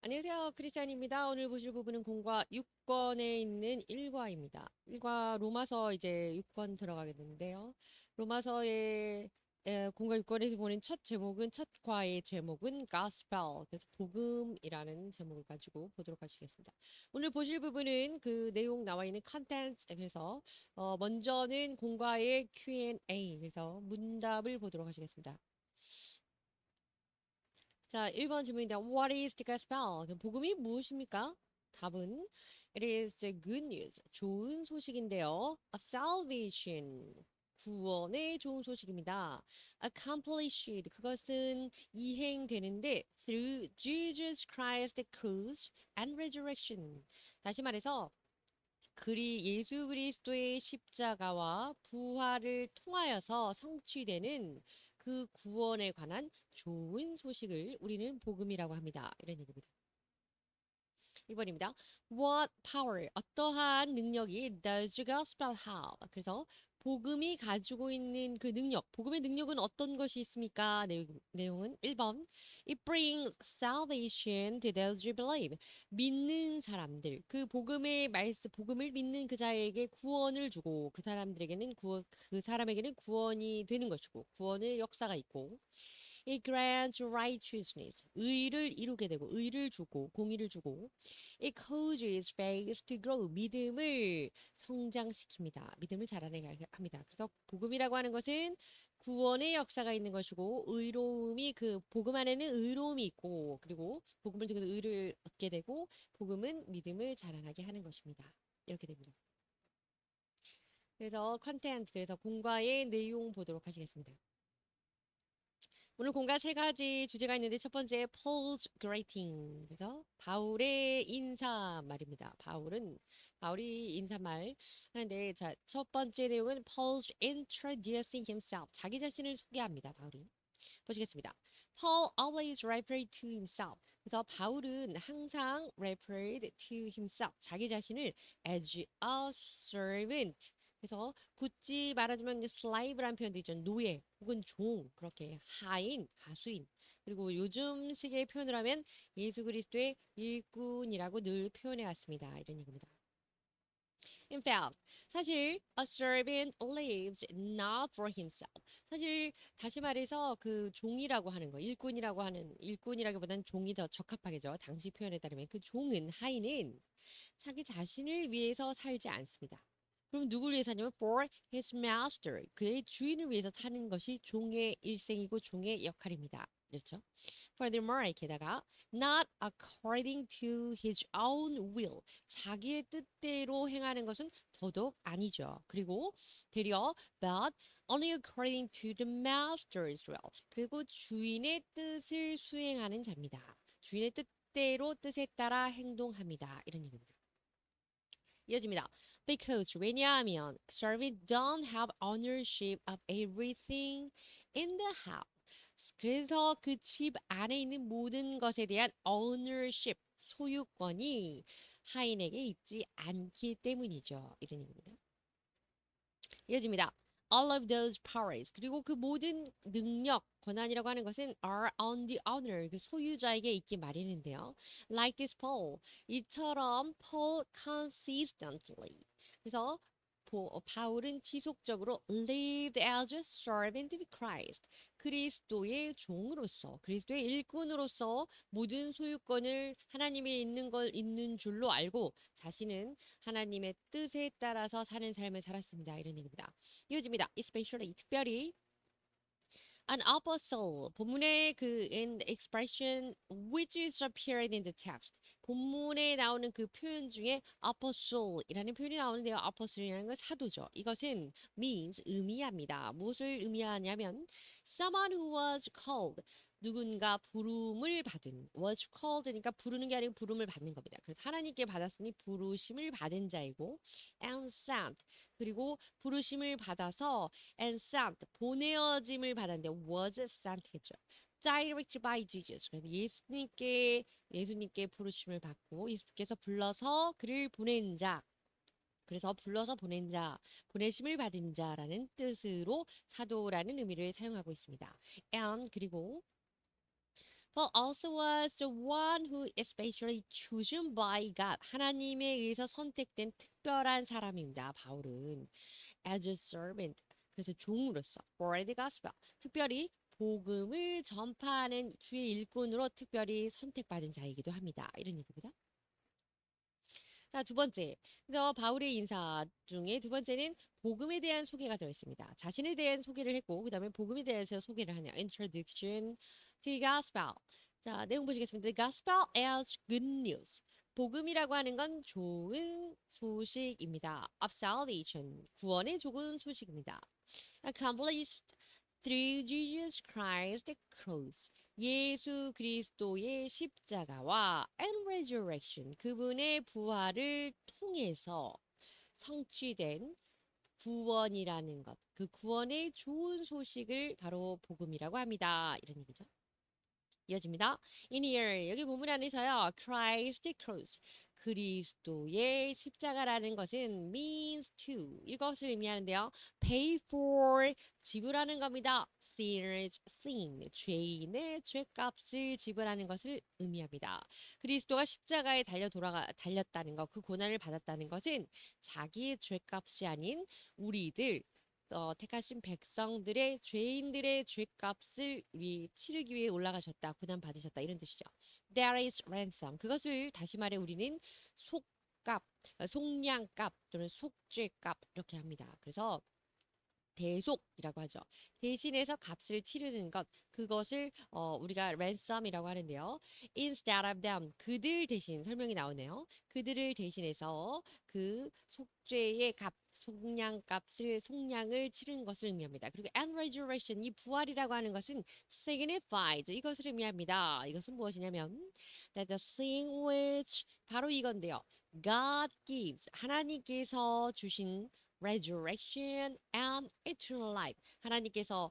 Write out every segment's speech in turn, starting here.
안녕하세요. 크리스찬입니다. 오늘 보실 부분은 공과 6권에 있는 1과입니다. 1과 로마서 이제 6권 들어가게 되는데요. 로마서의 공과 6권에서 보는 첫 제목은 첫 과의 제목은 Gospel, 그래서 복음이라는 제목을 가지고 보도록 하시겠습니다. 오늘 보실 부분은 그 내용 나와 있는 컨텐츠, 그래서 먼저는 공과의 Q&A, 그래서 문답을 보도록 하시겠습니다. 자, 1번 질문인데 What is the gospel? 복음이 무엇입니까? 답은 It is the good news. 좋은 소식인데요. Of salvation. 구원의 좋은 소식입니다. Accomplished. 그것은 이행되는데 through Jesus Christ's cross and resurrection. 다시 말해서 예수 그리스도의 십자가와 부활을 통하여서 성취되는 그 구원에 관한 좋은 소식을 우리는 복음이라고 합니다. 이런 얘기입니다. 2번입니다. What power, 어떠한 능력이 does the gospel have? 그래서 복음이 가지고 있는 그 능력, 복음의 능력은 어떤 것이 있습니까? 내용은 1번. It brings salvation to those who believe. 믿는 사람들, 그 복음을 믿는 그 자에게 구원을 주고 그 사람에게는 구원이 되는 것이고 구원의 역사가 있고 It grants righteousness. 의를 이루게 되고 의를 주고 공의를 주고 It causes faith to grow. 믿음을 성장시킵니다. 믿음을 자라나게 합니다. 그래서 복음이라고 하는 것은 구원의 역사가 있는 것이고 의로움이 그 복음 안에는 의로움이 있고 그리고 복음을 통해서 의를 얻게 되고 복음은 믿음을 자라나게 하는 것입니다. 이렇게 됩니다. 그래서 컨텐트 그래서 공과의 내용 보도록 하시겠습니다. 오늘 공과 세 가지 주제가 있는데 첫 번째 Paul's greeting. 그래서 바울의 인사말입니다. 바울이 인사말 하는데 첫 번째 내용은 Paul's introducing himself. 자기 자신을 소개합니다. 바울이. 보시겠습니다. Paul always referred to himself. 그래서 바울은 항상 referred to himself. 자기 자신을 as a servant. 그래서 굳이 말하자면 slave라는 표현도 있죠. 노예 혹은 종 그렇게 하인, 하수인. 그리고 요즘 식의 표현을 하면 예수 그리스도의 일꾼이라고 늘 표현해 왔습니다. 이런 얘기입니다. In fact, 사실 a servant lives not for himself. 사실 다시 말해서 그 종이라고 하는 거, 일꾼이라기보다는 종이 더 적합하겠죠. 당시 표현에 따르면 그 종은 하인은 자기 자신을 위해서 살지 않습니다. 그럼 누구를 위해서 사냐면 for his master. 그의 주인을 위해서 사는 것이 종의 일생이고 종의 역할입니다. 그렇죠? Furthermore, 게다가 not according to his own will. 자기의 뜻대로 행하는 것은 더더욱 아니죠. 그리고 되려 but only according to the master's will. 그리고 주인의 뜻을 수행하는 자입니다. 주인의 뜻대로 뜻에 따라 행동합니다. 이런 얘기입니다. 이어집니다. Because 왜냐하면 servants don't have ownership of everything in the house. 그래서 그 집 안에 있는 모든 것에 대한 ownership, 소유권이 하인에게 있지 않기 때문이죠. 이런 얘기입니다. 이어집니다. All of those powers. 그리고 그 모든 능력, 권한이라고 하는 것은 are on the owner, 그 소유자에게 있기 마련인데요. Like this Paul. 이처럼 Paul consistently. 그래서 바울은 지속적으로 lived as a servant of Christ. 그리스도의 종으로서, 그리스도의 일꾼으로서 모든 소유권을 하나님이 있는 줄로 알고 자신은 하나님의 뜻에 따라서 사는 삶을 살았습니다. 이런 얘기입니다. 이어집니다. Especially 특별히 an apostle 본문의 그 in the expression which is appeared in the text 본문에 나오는 그 표현 중에 apostle이라는 표현이 나오는데요. apostle이라는 건 사도죠. 이것은 means 의미합니다. 무엇을 의미하냐면 someone who was called 누군가 부름을 받은 was called니까 부르는 게 아니고 부름을 받는 겁니다. 그래서 하나님께 받았으니 부르심을 받은 자이고 and sent 그리고 부르심을 받아서 and sent 보내어짐을 받았는데 was sent겠죠. Directed by Jesus. 그래서 예수님께 부르심을 받고 예수님께서 불러서 그를 보낸 자. 그래서 불러서 보낸 자, 보내심을 받은 자라는 뜻으로 사도라는 의미를 사용하고 있습니다. And 그리고 Paul also was the one who especially chosen by God. 하나님에 의해서 선택된 특별한 사람입니다. 바울은 as a servant. 그래서 종으로서 for the gospel. 특별히 복음을 전파하는 주의 일꾼으로 특별히 선택받은 자이기도 합니다. 이런 얘기입니다. 자, 두 번째. 그래서 바울의 인사 중에 두 번째는 복음에 대한 소개가 되어 있습니다. 자신에 대한 소개를 했고, 그 다음에 복음에 대해서 소개를 하네요. Introduction to the gospel. 자, 내용 보시겠습니다. The gospel is good news. 복음이라고 하는 건 좋은 소식입니다. Of salvation. 구원의 좋은 소식입니다. Accomplished through Jesus Christ the cross. 예수 그리스도의 십자가와 and resurrection. 그분의 부활을 통해서 성취된 구원이라는 것. 그 구원의 좋은 소식을 바로 복음이라고 합니다. 이런 얘기죠. 이어집니다. In here 여기 본문 안에서요. Christ cross 그리스도의 십자가라는 것은 means to 이것을 의미하는데요. Pay for 지불하는 겁니다. Sinners sin 죄인의 죄값을 지불하는 것을 의미합니다. 그리스도가 십자가에 달렸다는 것, 그 고난을 받았다는 것은 자기의 죄값이 아닌 우리들 택하신 백성들의 죄인들의 죄값을 치르기 위해 올라가셨다. 고난 받으셨다. 이런 뜻이죠. There is ransom. 그것을 다시 말해 우리는 속값, 속량값 또는 속죄값 이렇게 합니다. 그래서 대속이라고 하죠. 대신해서 값을 치르는 것, 그것을 우리가 ransom이라고 하는데요. Instead of them, 그들 대신 설명이 나오네요. 그들을 대신해서 그 속죄의 값, 속량을 치르는 것을 의미합니다. 그리고 and resurrection, 이 부활이라고 하는 것은 signifies, 이것을 의미합니다. 이것은 무엇이냐면 that the thing which 바로 이건데요. God gives, 하나님께서 주신 resurrection and eternal life. 하나님께서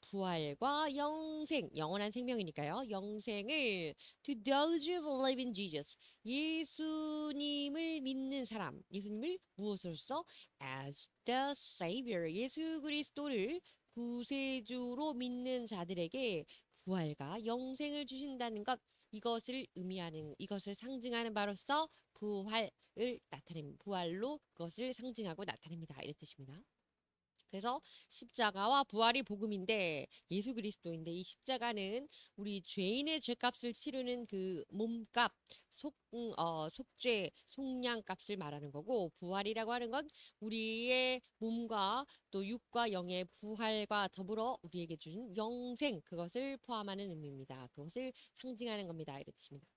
부활과 영생, 영원한 생명이니까요. 영생을 to those who believe in Jesus. 예수님을 믿는 사람. 예수님을 무엇으로써? As the Savior. 예수 그리스도를 구세주로 믿는 자들에게 부활과 영생을 주신다는 것. 이것을 의미하는, 이것을 상징하는 바로서 부활을 나타냅니다. 부활로 그것을 상징하고 나타냅니다. 이런 뜻입니다. 그래서 십자가와 부활이 복음인데 예수 그리스도인데 이 십자가는 우리 죄인의 죄값을 치르는 그 몸값, 속죄, 속량값을 말하는 거고 부활이라고 하는 건 우리의 몸과 또 육과 영의 부활과 더불어 우리에게 주신 영생 그것을 포함하는 의미입니다. 그것을 상징하는 겁니다. 이런 뜻입니다.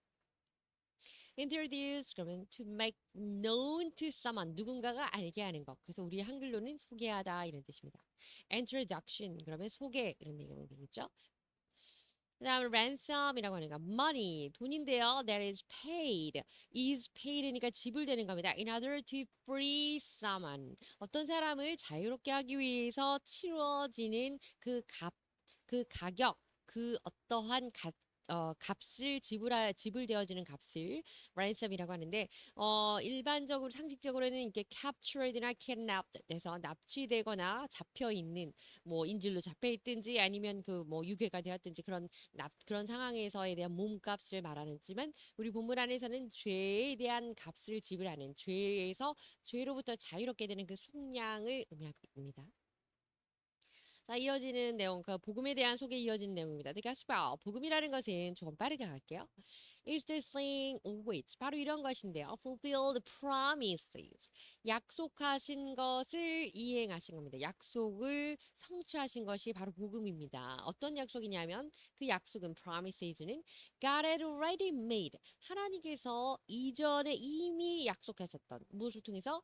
Introduce 그러면 to make known to someone 누군가가 알게 하는 것. 그래서 우리 한글로는 소개하다 이런 뜻입니다. Introduction 그러면 소개 이런 얘기가 되겠죠. 그다음 ransom이라고 하는 거 money 돈인데요. That is paid. is paid니까 지불되는 겁니다. In order to free someone 어떤 사람을 자유롭게 하기 위해서 치러지는 그 가격, 그 어떠한 값을 지불되어지는 값을 ransom이라고 하는데 일반적으로 상식적으로는 이렇게 captured나 kidnapped 돼서 납치되거나 잡혀 있는 뭐 인질로 잡혀 있든지 아니면 그 뭐 유괴가 되었든지 그런 상황에서에 대한 몸값을 말하는지만 우리 본문 안에서는 죄에 대한 값을 지불하는 죄로부터 자유롭게 되는 그 속량을 의미합니다. 자, 이어지는 내용, 그 복음에 대한 소개 이어지는 내용입니다. The gospel, 복음이라는 것은 조금 빠르게 갈게요. Is the thing which 바로 이런 것인데요. Fulfilled promises, 약속하신 것을 이행하신 겁니다. 약속을 성취하신 것이 바로 복음입니다. 어떤 약속이냐면 그 약속은 promises는 God had already made, 하나님께서 이전에 이미 약속하셨던 무엇을 통해서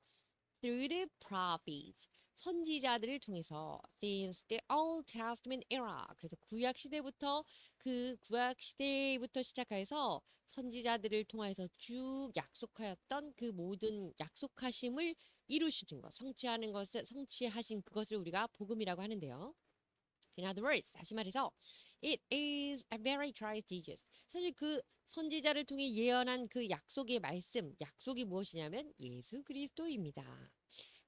through the prophets. 선지자들을 통해서 since the Old Testament era 그래서 구약 시대부터 시작해서 선지자들을 통해서 쭉 약속하였던 그 모든 약속하심을 이루시는 것, 성취하신 그것을 우리가 복음이라고 하는데요. In other words, 다시 말해서 it is a very courageous. 사실 그 선지자를 통해 예언한 그 약속의 말씀, 약속이 무엇이냐면 예수 그리스도입니다.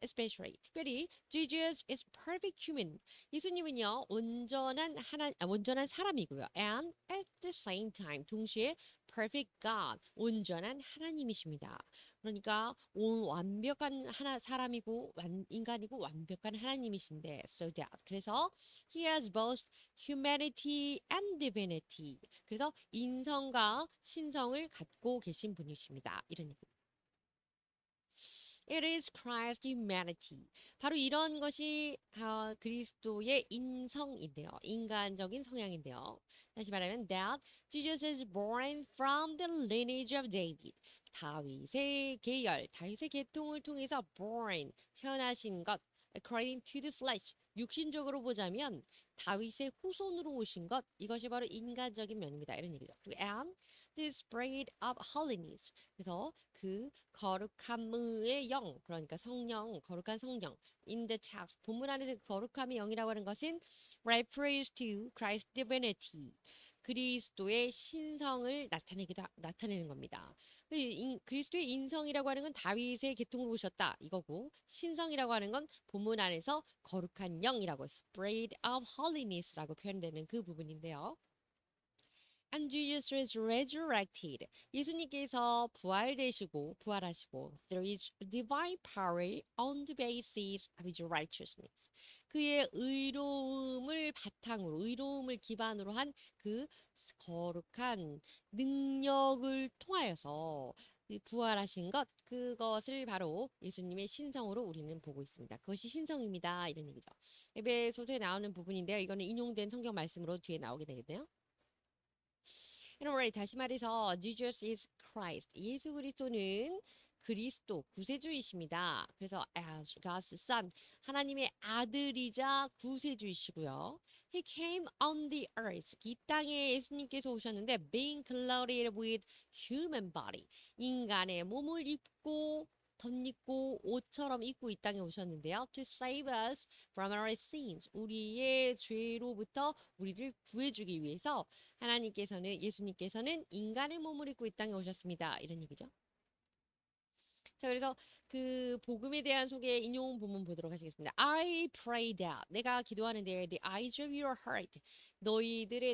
Especially 특별히 Jesus is perfect human. 예수님은요 온전한 사람이고요. And at the same time. 동시에 perfect God, 온전한 하나님이십니다. 그러니까 완벽한 사람이고 인간이고 완벽한 하나님이신데 so that 그래서 he has both humanity and divinity. 그래서 인성과 신성을 갖고 계신 분이십니다. 이런 얘기. It is Christ's humanity. 바로 이런 것이 그리스도의 인성인데요. 인간적인 성향인데요. 다시 말하면 that Jesus is born from the lineage of David. 다윗의 계열, 다윗의 계통을 통해서 born, 태어나신 것. According to the flesh, 육신적으로 보자면 다윗의 후손으로 오신 것. 이것이 바로 인간적인 면입니다. 이런 얘기죠. And the spirit of holiness. 그래서 그 거룩함의 영, 그러니까 성령, 거룩한 성령. In the text, 본문 안에서 거룩함의 영이라고 하는 것은 refers to Christ's divinity. 그리스도의 신성을 나타내는 겁니다. 그리스도의 인성이라고 하는 건 다윗의 계통으로 오셨다 이거고, 신성이라고 하는 건 본문 안에서 거룩한 영이라고 spirit of holiness라고 표현되는 그 부분인데요. And Jesus was resurrected. 예수님께서 부활하시고 through his divine power on the basis of his righteousness. 그의 의로움을 기반으로 한 그 거룩한 능력을 통하여서 부활하신 것, 그것을 바로 예수님의 신성으로 우리는 보고 있습니다. 그것이 신성입니다. 이런 얘기죠. 에베소서에 나오는 부분인데요. 이거는 인용된 성경 말씀으로 뒤에 나오게 되겠네요. Anyway, 다시 말해서 Jesus is Christ. 예수 그리스도는 그리스도, 구세주이십니다. 그래서 as God's son, 하나님의 아들이자 구세주이시고요. He came on the earth. 이 땅에 예수님께서 오셨는데 being clothed with human body. 인간의 몸을 입고 덧입고 옷처럼 입고 이 땅에 오셨는데요. To save us from our sins. 우리의 죄로부터 우리를 구해주기 위해서 예수님께서는 인간의 몸을 입고 이 땅에 오셨습니다. 이런 얘기죠. 자, 그래서 그 복음에 대한 소개 인용 본문 보도록 하시겠습니다. I pray that 내가 기도하는데 the eyes of your heart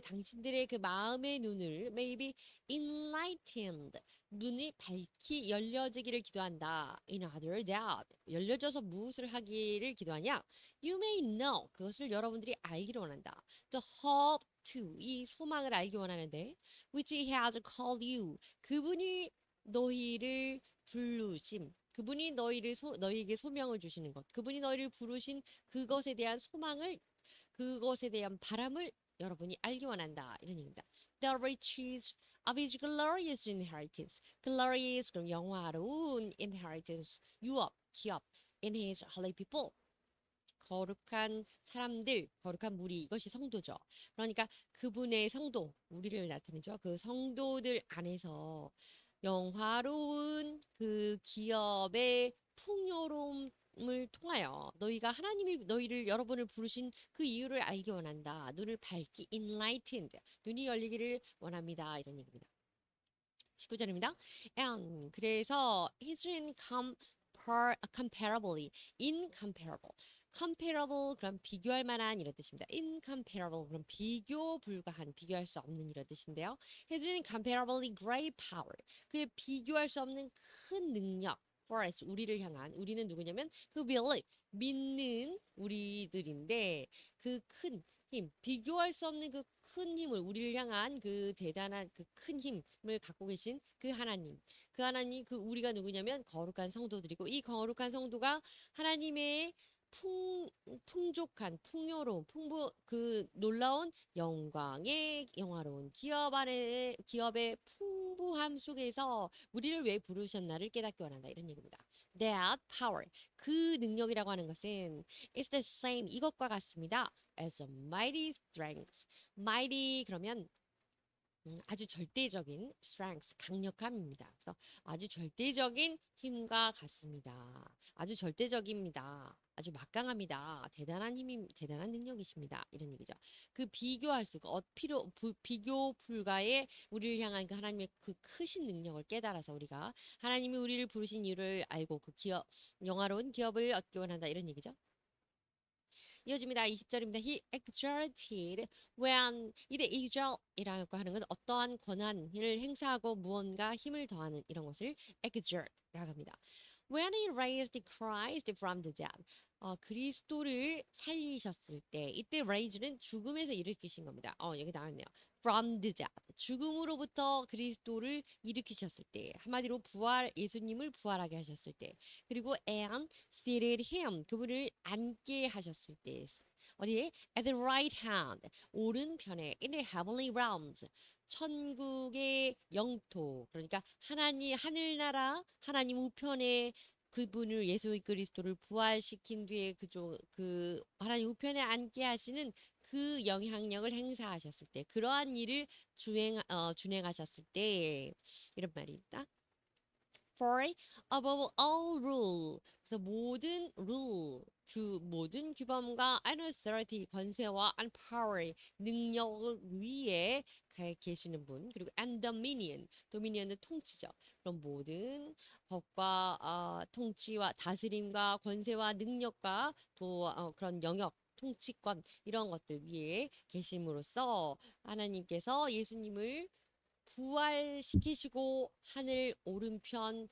당신들의 그 마음의 눈을 may be enlightened 눈이 밝히 열려지기를 기도한다. In other that 열려져서 무엇을 하기를 기도하냐? You may know 그것을 여러분들이 알기를 원한다. The hope to 이 소망을 알기 원하는데 which he has called you 그분이 너희를 부르심 그분이 너희에게 소명을 주시는 것 그분이 너희를 부르신 그것에 대한 소망을 그것에 대한 바람을 여러분이 알기 원한다 이런 얘기입니다. The riches of his glorious inheritance glorious 그럼 영화로운 inheritance 기업 in his holy people 거룩한 사람들, 거룩한 무리 이것이 성도죠. 그러니까 그분의 성도, 우리를 나타내죠. 그 성도들 안에서 영화로운 그 기업의 풍요로움을 통하여 너희가 하나님이 여러분을 부르신 그 이유를 알기 원한다. 눈을 밝히 enlightened, 눈이 열리기를 원합니다. 이런 얘기입니다. 19절입니다. And 그래서 his incomparably comparable 그럼 비교할 만한 이런 뜻입니다. incomparable 그럼 비교할 수 없는 이런 뜻인데요. his incomparably great power 그의 비교할 수 없는 큰 능력 for us 우리를 향한 우리는 누구냐면 그 믿는 우리들인데 그 큰 힘 비교할 수 없는 그 큰 힘을 우리를 향한 그 대단한 그 큰 힘을 갖고 계신 그 하나님 그 우리가 누구냐면 거룩한 성도들이고 이 거룩한 성도가 하나님의 풍족한 풍요로운 그 놀라운 영광의 영화로운 기업의 풍부함 속에서 우리를 왜 부르셨나를 깨닫기 원한다 이런 얘기입니다. That power 그 능력이라고 하는 것은 is the same 이것과 같습니다. As a mighty strength mighty 그러면 아주 절대적인 strength, 강력함입니다. 그래서 아주 절대적인 힘과 같습니다. 아주 절대적입니다. 아주 막강합니다. 대단한 능력이십니다. 이런 얘기죠. 그 비교할 수가 비교 불가의 우리를 향한 그 하나님의 그 크신 능력을 깨달아서 우리가 하나님이 우리를 부르신 이유를 알고 그 영화로운 기업을 얻기 원한다. 이런 얘기죠. 이어집니다. 20절입니다. He exerted when 이때 exert이라고 하는 건 어떠한 권한을 행사하고 무언가 힘을 더하는 이런 것을 exert라고 합니다. When he raised Christ from the dead. 그리스도를 살리셨을 때 이때 raise는 죽음에서 일으키신 겁니다. 여기 나왔네요. From the dead. 죽음으로부터 그리스도를 일으키셨을 때 한마디로 예수님을 부활하게 하셨을 때 그리고 and seated him 그분을 앉게 하셨을 때 어디에 at the right hand 오른편에 in the heavenly realms 천국의 영토 그러니까 하나님 하늘나라 하나님 우편에 그분을 예수 그리스도를 부활시킨 뒤에 그 하나님 우편에 앉게 하시는 그 영향력을 행사하셨을 때 그러한 일을 준행하셨을 때 이런 말이 있다. For above all rule 그래서 모든 rule 모든 규범과 and authority 권세와 and power 능력 위에 계시는 분 그리고 and dominion은 통치죠. 그럼 모든 법과 통치와 다스림과 권세와 능력과 또 그런 영역 통치권 이런 것들 위에 계심으로써 하나님께서 예수님을 부활시키시고 하늘 오른편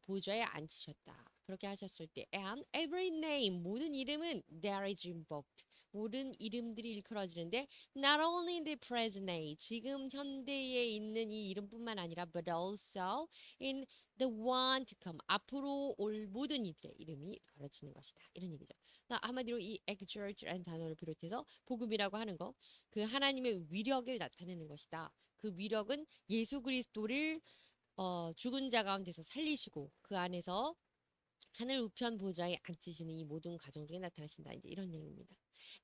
보좌에 앉히셨다. 그렇게 하셨을 때 and every name 모든 이름은 there is invoked 모든 이름들이 일컬어지는데 not only in the present day 지금 현대에 있는 이 이름뿐만 아니라 but also in the one to come 앞으로 올 모든 이들의 이름이 걸어지는 것이다. 이런 얘기죠. 한마디로 이 exalt라는 단어를 비롯해서 복음이라고 하는 거 그 하나님의 위력을 나타내는 것이다. 그 위력은 예수 그리스도를 죽은 자 가운데서 살리시고 그 안에서 하늘 우편 보좌에 앉히시는 이 모든 과정 중에 나타나신다. 이제 이런 얘기입니다.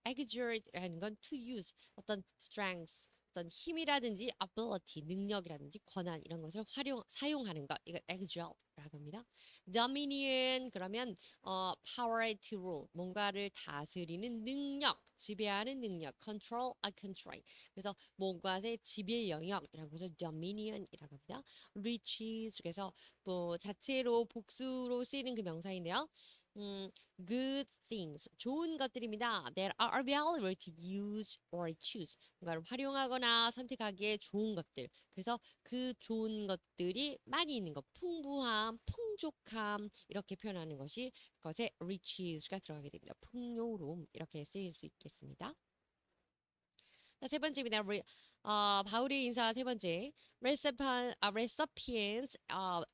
exert라는 건 to use 어떤 strength 어떤 힘이라든지 ability 능력이라든지 권한 이런 것을 사용하는 것 이걸 exert라고 합니다. dominion 그러면 power to rule 뭔가를 다스리는 능력 지배하는 능력 control control 그래서 뭔가의 지배 영역이라고 해서 dominion이라고 합니다. riches 그래서 뭐 자체로 복수로 쓰이는 그 명사인데요. good things 좋은 것들입니다. that are available to use or choose 뭔가를 활용하거나 선택하기에 좋은 것들. 그래서 그 좋은 것들이 많이 있는 것, 풍부함, 풍족함 이렇게 표현하는 것이 그것에 riches가 들어가게 됩니다. 풍요로움 이렇게 쓰일 수 있겠습니다. 자, 세 번째입니다. 바울의 인사 세 번째. recipients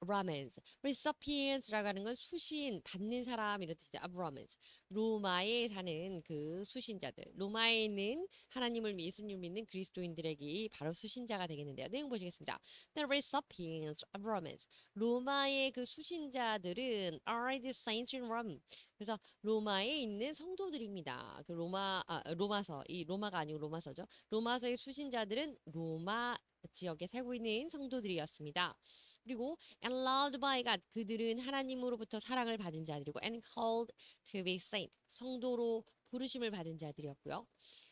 Romans. recipients라고 하는 건 수신, 받는 사람 이런 뜻이죠. Romans. 로마에 사는 그 수신자들. 로마에 있는 하나님을 예수님을 믿는 그리스도인들에게 바로 수신자가 되겠는데요. 내용 보시겠습니다. The recipients of Romans. 로마의 그 수신자들은 are the saints in Rome. 그래서 로마에 있는 성도들입니다. 그 로마서 이 로마가 아니고 로마서죠. 로마서의 수신자들은 로마 지역에 살고 있는 성도들이었습니다. 그리고 and loved by God 그들은 하나님으로부터 사랑을 받은 자들이고 and called to be saint 성도로 부르심을 받은 자들이었고요.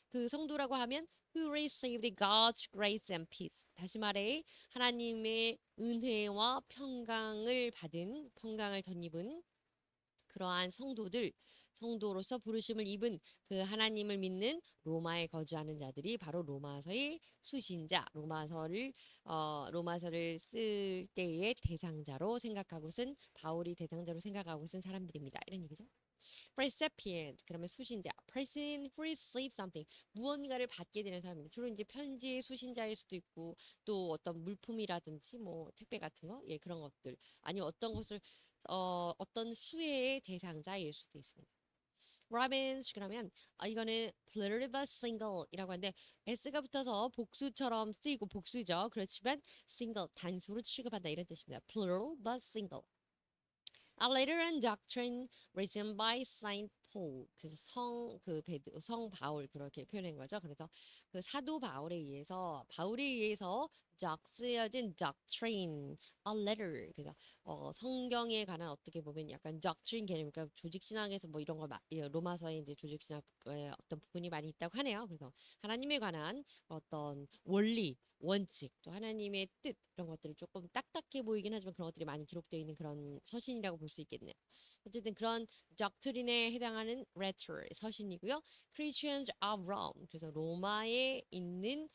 그 성도라고 하면 who received God's grace and peace 다시 말해 하나님의 은혜와 평강을 덧입은 그러한 성도로서 부르심을 입은 그 하나님을 믿는 로마에 거주하는 자들이 바로 로마서의 수신자, 로마서를 쓸 때의 대상자로 생각하고선 바울이 대상자로 생각하고 쓴 사람들입니다. 이런 얘기죠. recipient 그러면 수신자, person who receives something 무언가를 받게 되는 사람입니다. 주로 이제 편지의 수신자일 수도 있고 또 어떤 물품이라든지 뭐 택배 같은 거, 예 그런 것들 아니면 어떤 것을 어떤 수혜의 대상자일 수도 있습니다. Robins 그러면 이거는 plural but single이라고 하는데 s가 붙어서 복수처럼 쓰이고 복수죠. 그렇지만 single 단수로 취급한다 이런 뜻입니다. plural but single. A letter and doctrine written by Saint Paul. 그래서 성 바울 그렇게 표현한 거죠. 그래서 그 사도 바울에 의해서 쓰여진 doctrine, a letter. 그래서 성경에 관한 어떻게 보면 약간 doctrine 개념, 그러니까 조직 신앙에서 뭐 이런 걸 로마서에 이제 조직 신학의 어떤 부분이 많이 있다고 하네요. 그래서 하나님에 관한 어떤 원리, 원칙, 또 하나님의 뜻 이런 것들을 조금 딱딱해 보이긴 하지만 그런 것들이 많이 기록되어 있는 그런 서신이라고 볼 수 있겠네요. 어쨌든 그런 doctrine에 해당하는 letter 서신이고요. Christians of Rome 그래서 로마에 있는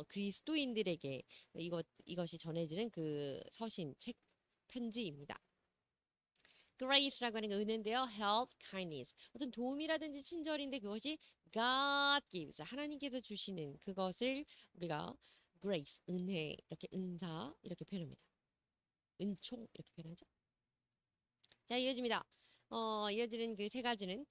그리스도인들에게 이것이 전해지는 그 서신 책 편지입니다. grace라고 하는 게 은혜인데요. help, kindness. 어떤 도움이라든지 친절인데 그것이 God gives. 하나님께서 주시는 그것을 우리가 grace, 은혜, 이렇게 은사 이렇게 표현합니다. 은총 이렇게 표현하죠. 자, 이어집니다. 이어지는 그 세 가지는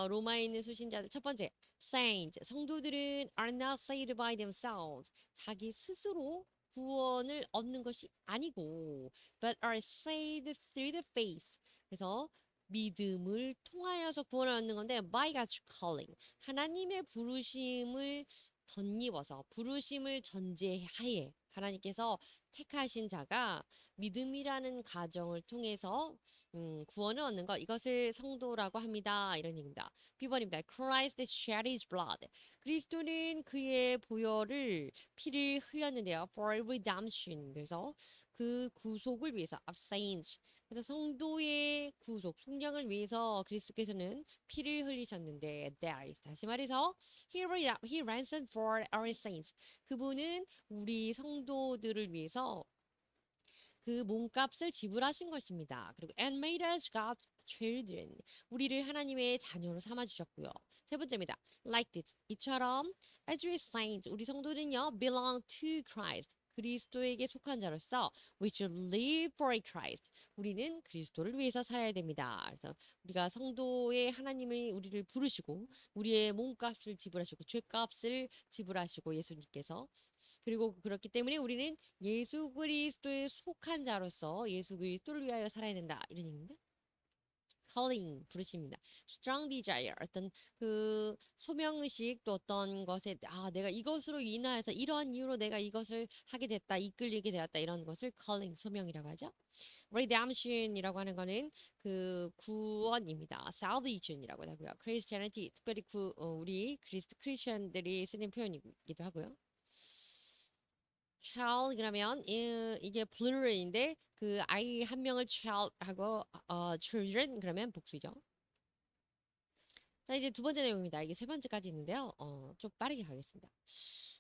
로마에 있는 수신자들 첫 번째, saints. 성도들은 are not saved by themselves. 자기 스스로 구원을 얻는 것이 아니고 but are saved through the faith. 그래서 믿음을 통하여서 구원을 얻는 건데 by God's calling. 하나님의 부르심을 덧입어서 부르심을 전제하에 하나님께서 택하신 자가 믿음이라는 과정을 통해서 구원을 얻는 것 이것을 성도라고 합니다. 이런 얘기입니다. B번입니다. Christ shed his blood. 그리스도는 그의 보혈을 피를 흘렸는데요. For redemption. 그래서 그 구속을 위해서 of saints. 그래서 성도의 구속, 속량을 위해서 그리스도께서는 피를 흘리셨는데 there is 다시 말해서 he ransomed for our saints. 그분은 우리 성도들을 위해서 그 몸값을 지불하신 것입니다. 그리고 and made us God's children. 우리를 하나님의 자녀로 삼아 주셨고요. 세 번째입니다. Like this. 이처럼 as we saints 우리 성도는요 belong to Christ. 그리스도에게 속한 자로서 we should live for Christ. 우리는 그리스도를 위해서 살아야 됩니다. 그래서 우리가 성도의 하나님이 우리를 부르시고 우리의 몸값을 지불하시고 죄값을 지불하시고 예수님께서 그리고 그렇기 때문에 우리는 예수 그리스도에 속한 자로서 예수 그리스도를 위하여 살아야 된다. 이런 얘기입니다. calling 부르십니다. strong desire 어떤 그 소명의식 또 어떤 것에 내가 이것으로 인하여서 이러한 이유로 내가 이것을 하게 됐다 이끌리게 되었다 이런 것을 calling 소명이라고 하죠. redemption이라고 하는 거는 그 구원입니다. salvation이라고 하고요. Christianity 특별히 우리 크리스천들이 쓰는 표현이기도 하고요. child 그러면 이게 plural인데 그 아이 한 명을 child하고 children 그러면 복수죠. 자 이제 두 번째 내용입니다. 이게 세 번째까지 있는데요. 좀 빠르게 가겠습니다.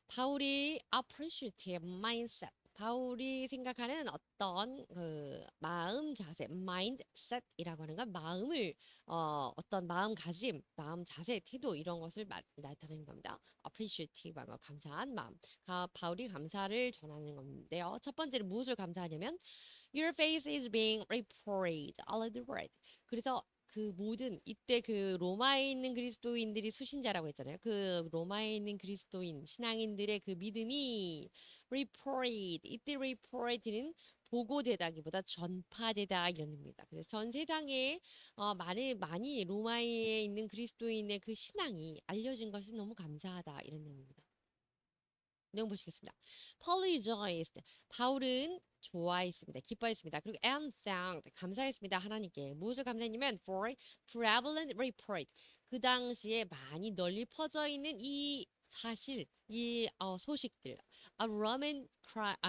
바울이 appreciative mindset. 바울이 생각하는 어떤 그 마음 자세, mindset이라고 하는 건 마음을 어떤 마음가짐, 마음 자세, 태도 이런 것을 나타내는 겁니다. appreciative하고 감사한 마음. 바울이 감사를 전하는 건데요. 첫 번째는 무엇을 감사하냐면 your face is being reported all the right. 그래서 그 모든 이때 그 로마에 있는 그리스도인들이 수신자라고 했잖아요. 그 로마에 있는 그리스도인 신앙인들의 그 믿음이 reported 이때 reported는 보고되다기보다 전파되다 이런 의미입니다. 그래서 전 세상에 많이 로마에 있는 그리스도인의 그 신앙이 알려진 것이 너무 감사하다 이런 의미입니다. 내용 보시겠습니다. Paul rejoiced. 바울은 좋아했습니다. 기뻐했습니다. 그리고 and thanked. 감사했습니다. 하나님께. 무엇을 감사했냐면 for prevalent report. 그 당시에 많이 널리 퍼져 있는 이 사실, 이 소식들. A Roman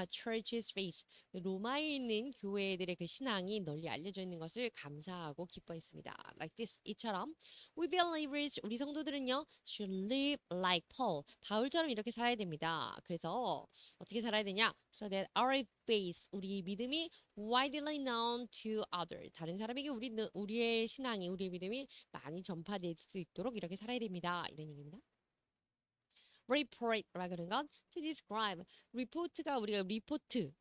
church's faith. 로마에 있는 교회들의 그 신앙이 널리 알려져 있는 것을 감사하고 기뻐했습니다. Like this. 이처럼 We believers, 우리 성도들은요, should live like Paul. 바울처럼 이렇게 살아야 됩니다. 그래서 어떻게 살아야 되냐? So that our faith, 우리 믿음이 widely known to others. 다른 사람에게 우리의 신앙이, 우리의 믿음이 많이 전파될 수 있도록 이렇게 살아야 됩니다. 이런 얘기입니다. report라고 하는 건 to describe. report가 우리가 레포트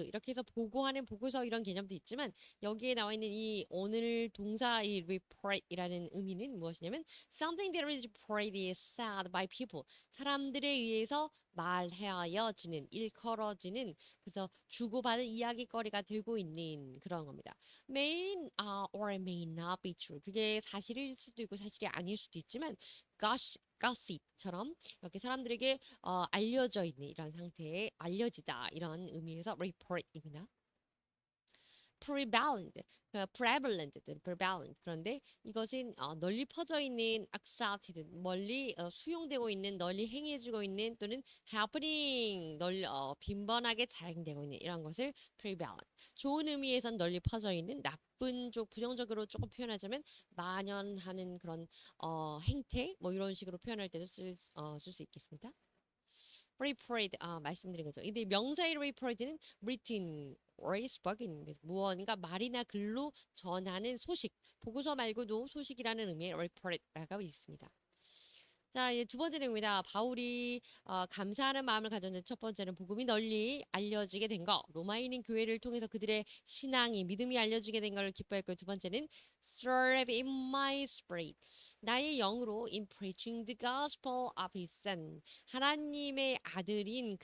이렇게 해서 보고하는 보고서 이런 개념도 있지만 여기에 나와 있는 이 오늘 동사 이 report이라는 의미는 무엇이냐면 something that is reported said by people. 사람들에 의해서 말하여지는 일컬어지는 그래서 주고받은 이야기거리가 되고 있는 그런 겁니다. May or may not be true. 그게 사실일 수도 있고 사실이 아닐 수도 있지만 gossip처럼 이렇게 사람들에게 알려져 있는 이런 상태에 알려지다 이런 의미에서 report입니다. prevalent, prevalent. 그런데 이것은 널리 퍼져 있는, accepted, 멀리 수용되고 있는, 널리 행해지고 있는 또는 happening, 널리 빈번하게 자행되고 있는 이런 것을 prevalent. 좋은 의미에선 널리 퍼져 있는, 나쁜 쪽 부정적으로 조금 표현하자면 만연하는 그런 행태 뭐 이런 식으로 표현할 때도 쓸 수 있겠습니다. reported 말씀드린 거죠. 근데 명사의 report는 written or spoken 무언가 말이나 글로 전하는 소식 보고서 말고도 소식이라는 의미의 report라고 있습니다. 자, 이제 두 번째 내용입니다. 바울이 감사하는 마음을 가졌는데 첫 번째는 복음이 널리 알려지게 된 거. 로마인인 교회를 통해서 그들의 신앙이 믿음이 알려지게 된 걸 기뻐했고 두 번째는 serve in my spirit. 나의 영으로 in preaching the gospel of his son. 하나님의 아들인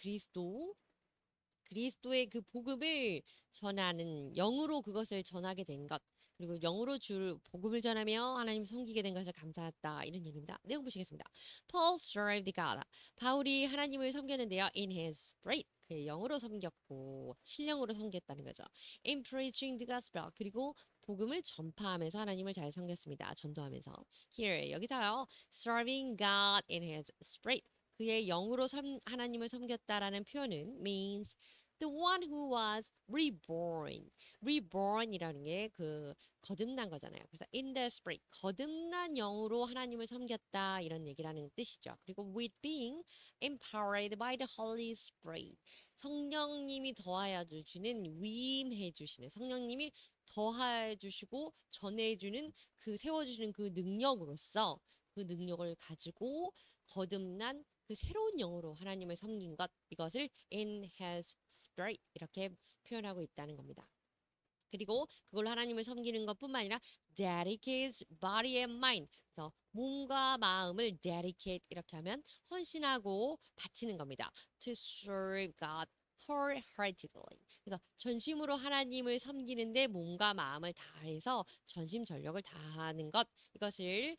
그리스도의 그 복음을 전하는 영으로 그것을 전하게 된 것. 그리고 영으로 줄 복음을 전하며 하나님 섬기게 된 것을 감사했다. 이런 얘기입니다. 내용 보시겠습니다. Paul served God. 바울이 하나님을 섬겼는데요. In his spirit. 그 영으로 섬겼고 신령으로 섬겼다는 거죠. In preaching the gospel. 그리고 복음을 전파하면서 하나님을 잘 섬겼습니다. 전도하면서. Here 여기서요. Serving God in his spirit. 그의 영으로 하나님을 섬겼다라는 표현은 means the one who was reborn. reborn이라는 게 그 거듭난 거잖아요. 그래서 in the spirit 거듭난 영으로 하나님을 섬겼다 이런 얘기라는 뜻이죠. 그리고 with being empowered by the Holy Spirit. 성령님이 더하여 주시는 위임해 주시는 성령님이 더해 주시고 전해 주는 그 세워 주시는 그 능력으로서 그 능력을 가지고 거듭난 그 새로운 영으로 하나님을 섬긴 것 이것을 in his spirit 이렇게 표현하고 있다는 겁니다. 그리고 그걸로 하나님을 섬기는 것뿐만 아니라 dedicate his body and mind. 그래서 몸과 마음을 dedicate 이렇게 하면 헌신하고 바치는 겁니다. To serve God wholeheartedly. 그래서 전심으로 하나님을 섬기는데 몸과 마음을 다해서 전심전력을 다하는 것 이것을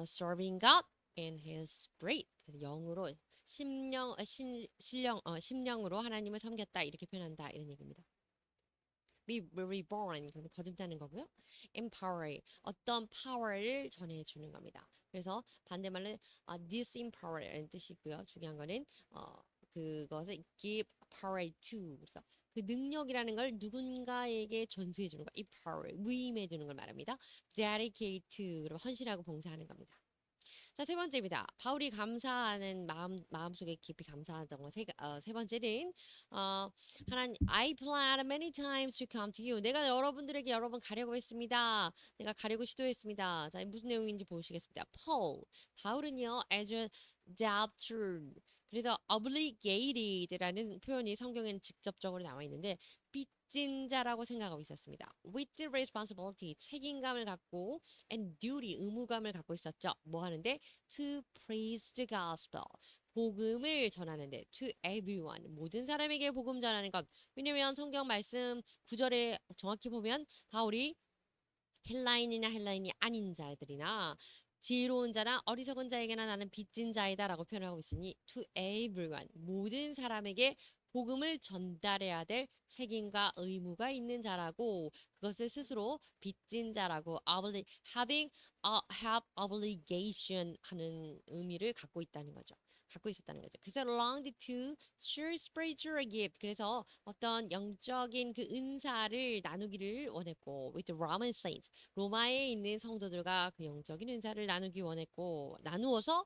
serving God in His spirit. 그래서 영으로 심령으로 하나님을 섬겼다 이렇게 표현한다 이런 얘기입니다. reborn 그러면 거듭나는 거고요. empower 어떤 파워를 전해주는 겁니다. 그래서 반대말로 disempower라는 뜻이고요. 중요한 거는 그것을 give power to 그래서 그 능력이라는 걸 누군가에게 전수해 주는 거, empower 위임해 주는 걸 말합니다. dedicate to 그럼 헌신하고 봉사하는 겁니다. 자, 세 번째입니다. 바울이 감사하는 마음속에 깊이 감사하던 거 세 번째는 하나님 I planned many times to come to you. 내가 여러분들에게 여러 번 가려고 했습니다. 내가 가려고 시도했습니다. 자, 무슨 내용인지 보시겠습니다. 바울은요 as a debtor 그래서 obligated라는 표현이 성경에는 직접적으로 나와 있는데 빚진 자라고 생각하고 있었습니다. With the responsibility 책임감을 갖고 and duty 의무감을 갖고 있었죠. 뭐 하는데 to preach the gospel 복음을 전하는데 to everyone 모든 사람에게 복음 전하는 것. 왜냐면 성경 말씀 9절에 정확히 보면 바울이 헬라인이 아닌 자들이나 지혜로운 자나 어리석은 자에게나 나는 빚진 자이다라고 표현하고 있으니 to everyone 모든 사람에게 복음을 전달해야 될 책임과 의무가 있는 자라고 그것을 스스로 빚진 자라고 having a have obligation 하는 의미를 갖고 있다는 거죠. 갖고 있었다는 거죠. 그래서 longed to share spiritual gift. 그래서 어떤 영적인 그 은사를 나누기를 원했고 with the Roman saints. 로마에 있는 성도들과 그 영적인 은사를 나누기 원했고 나누어서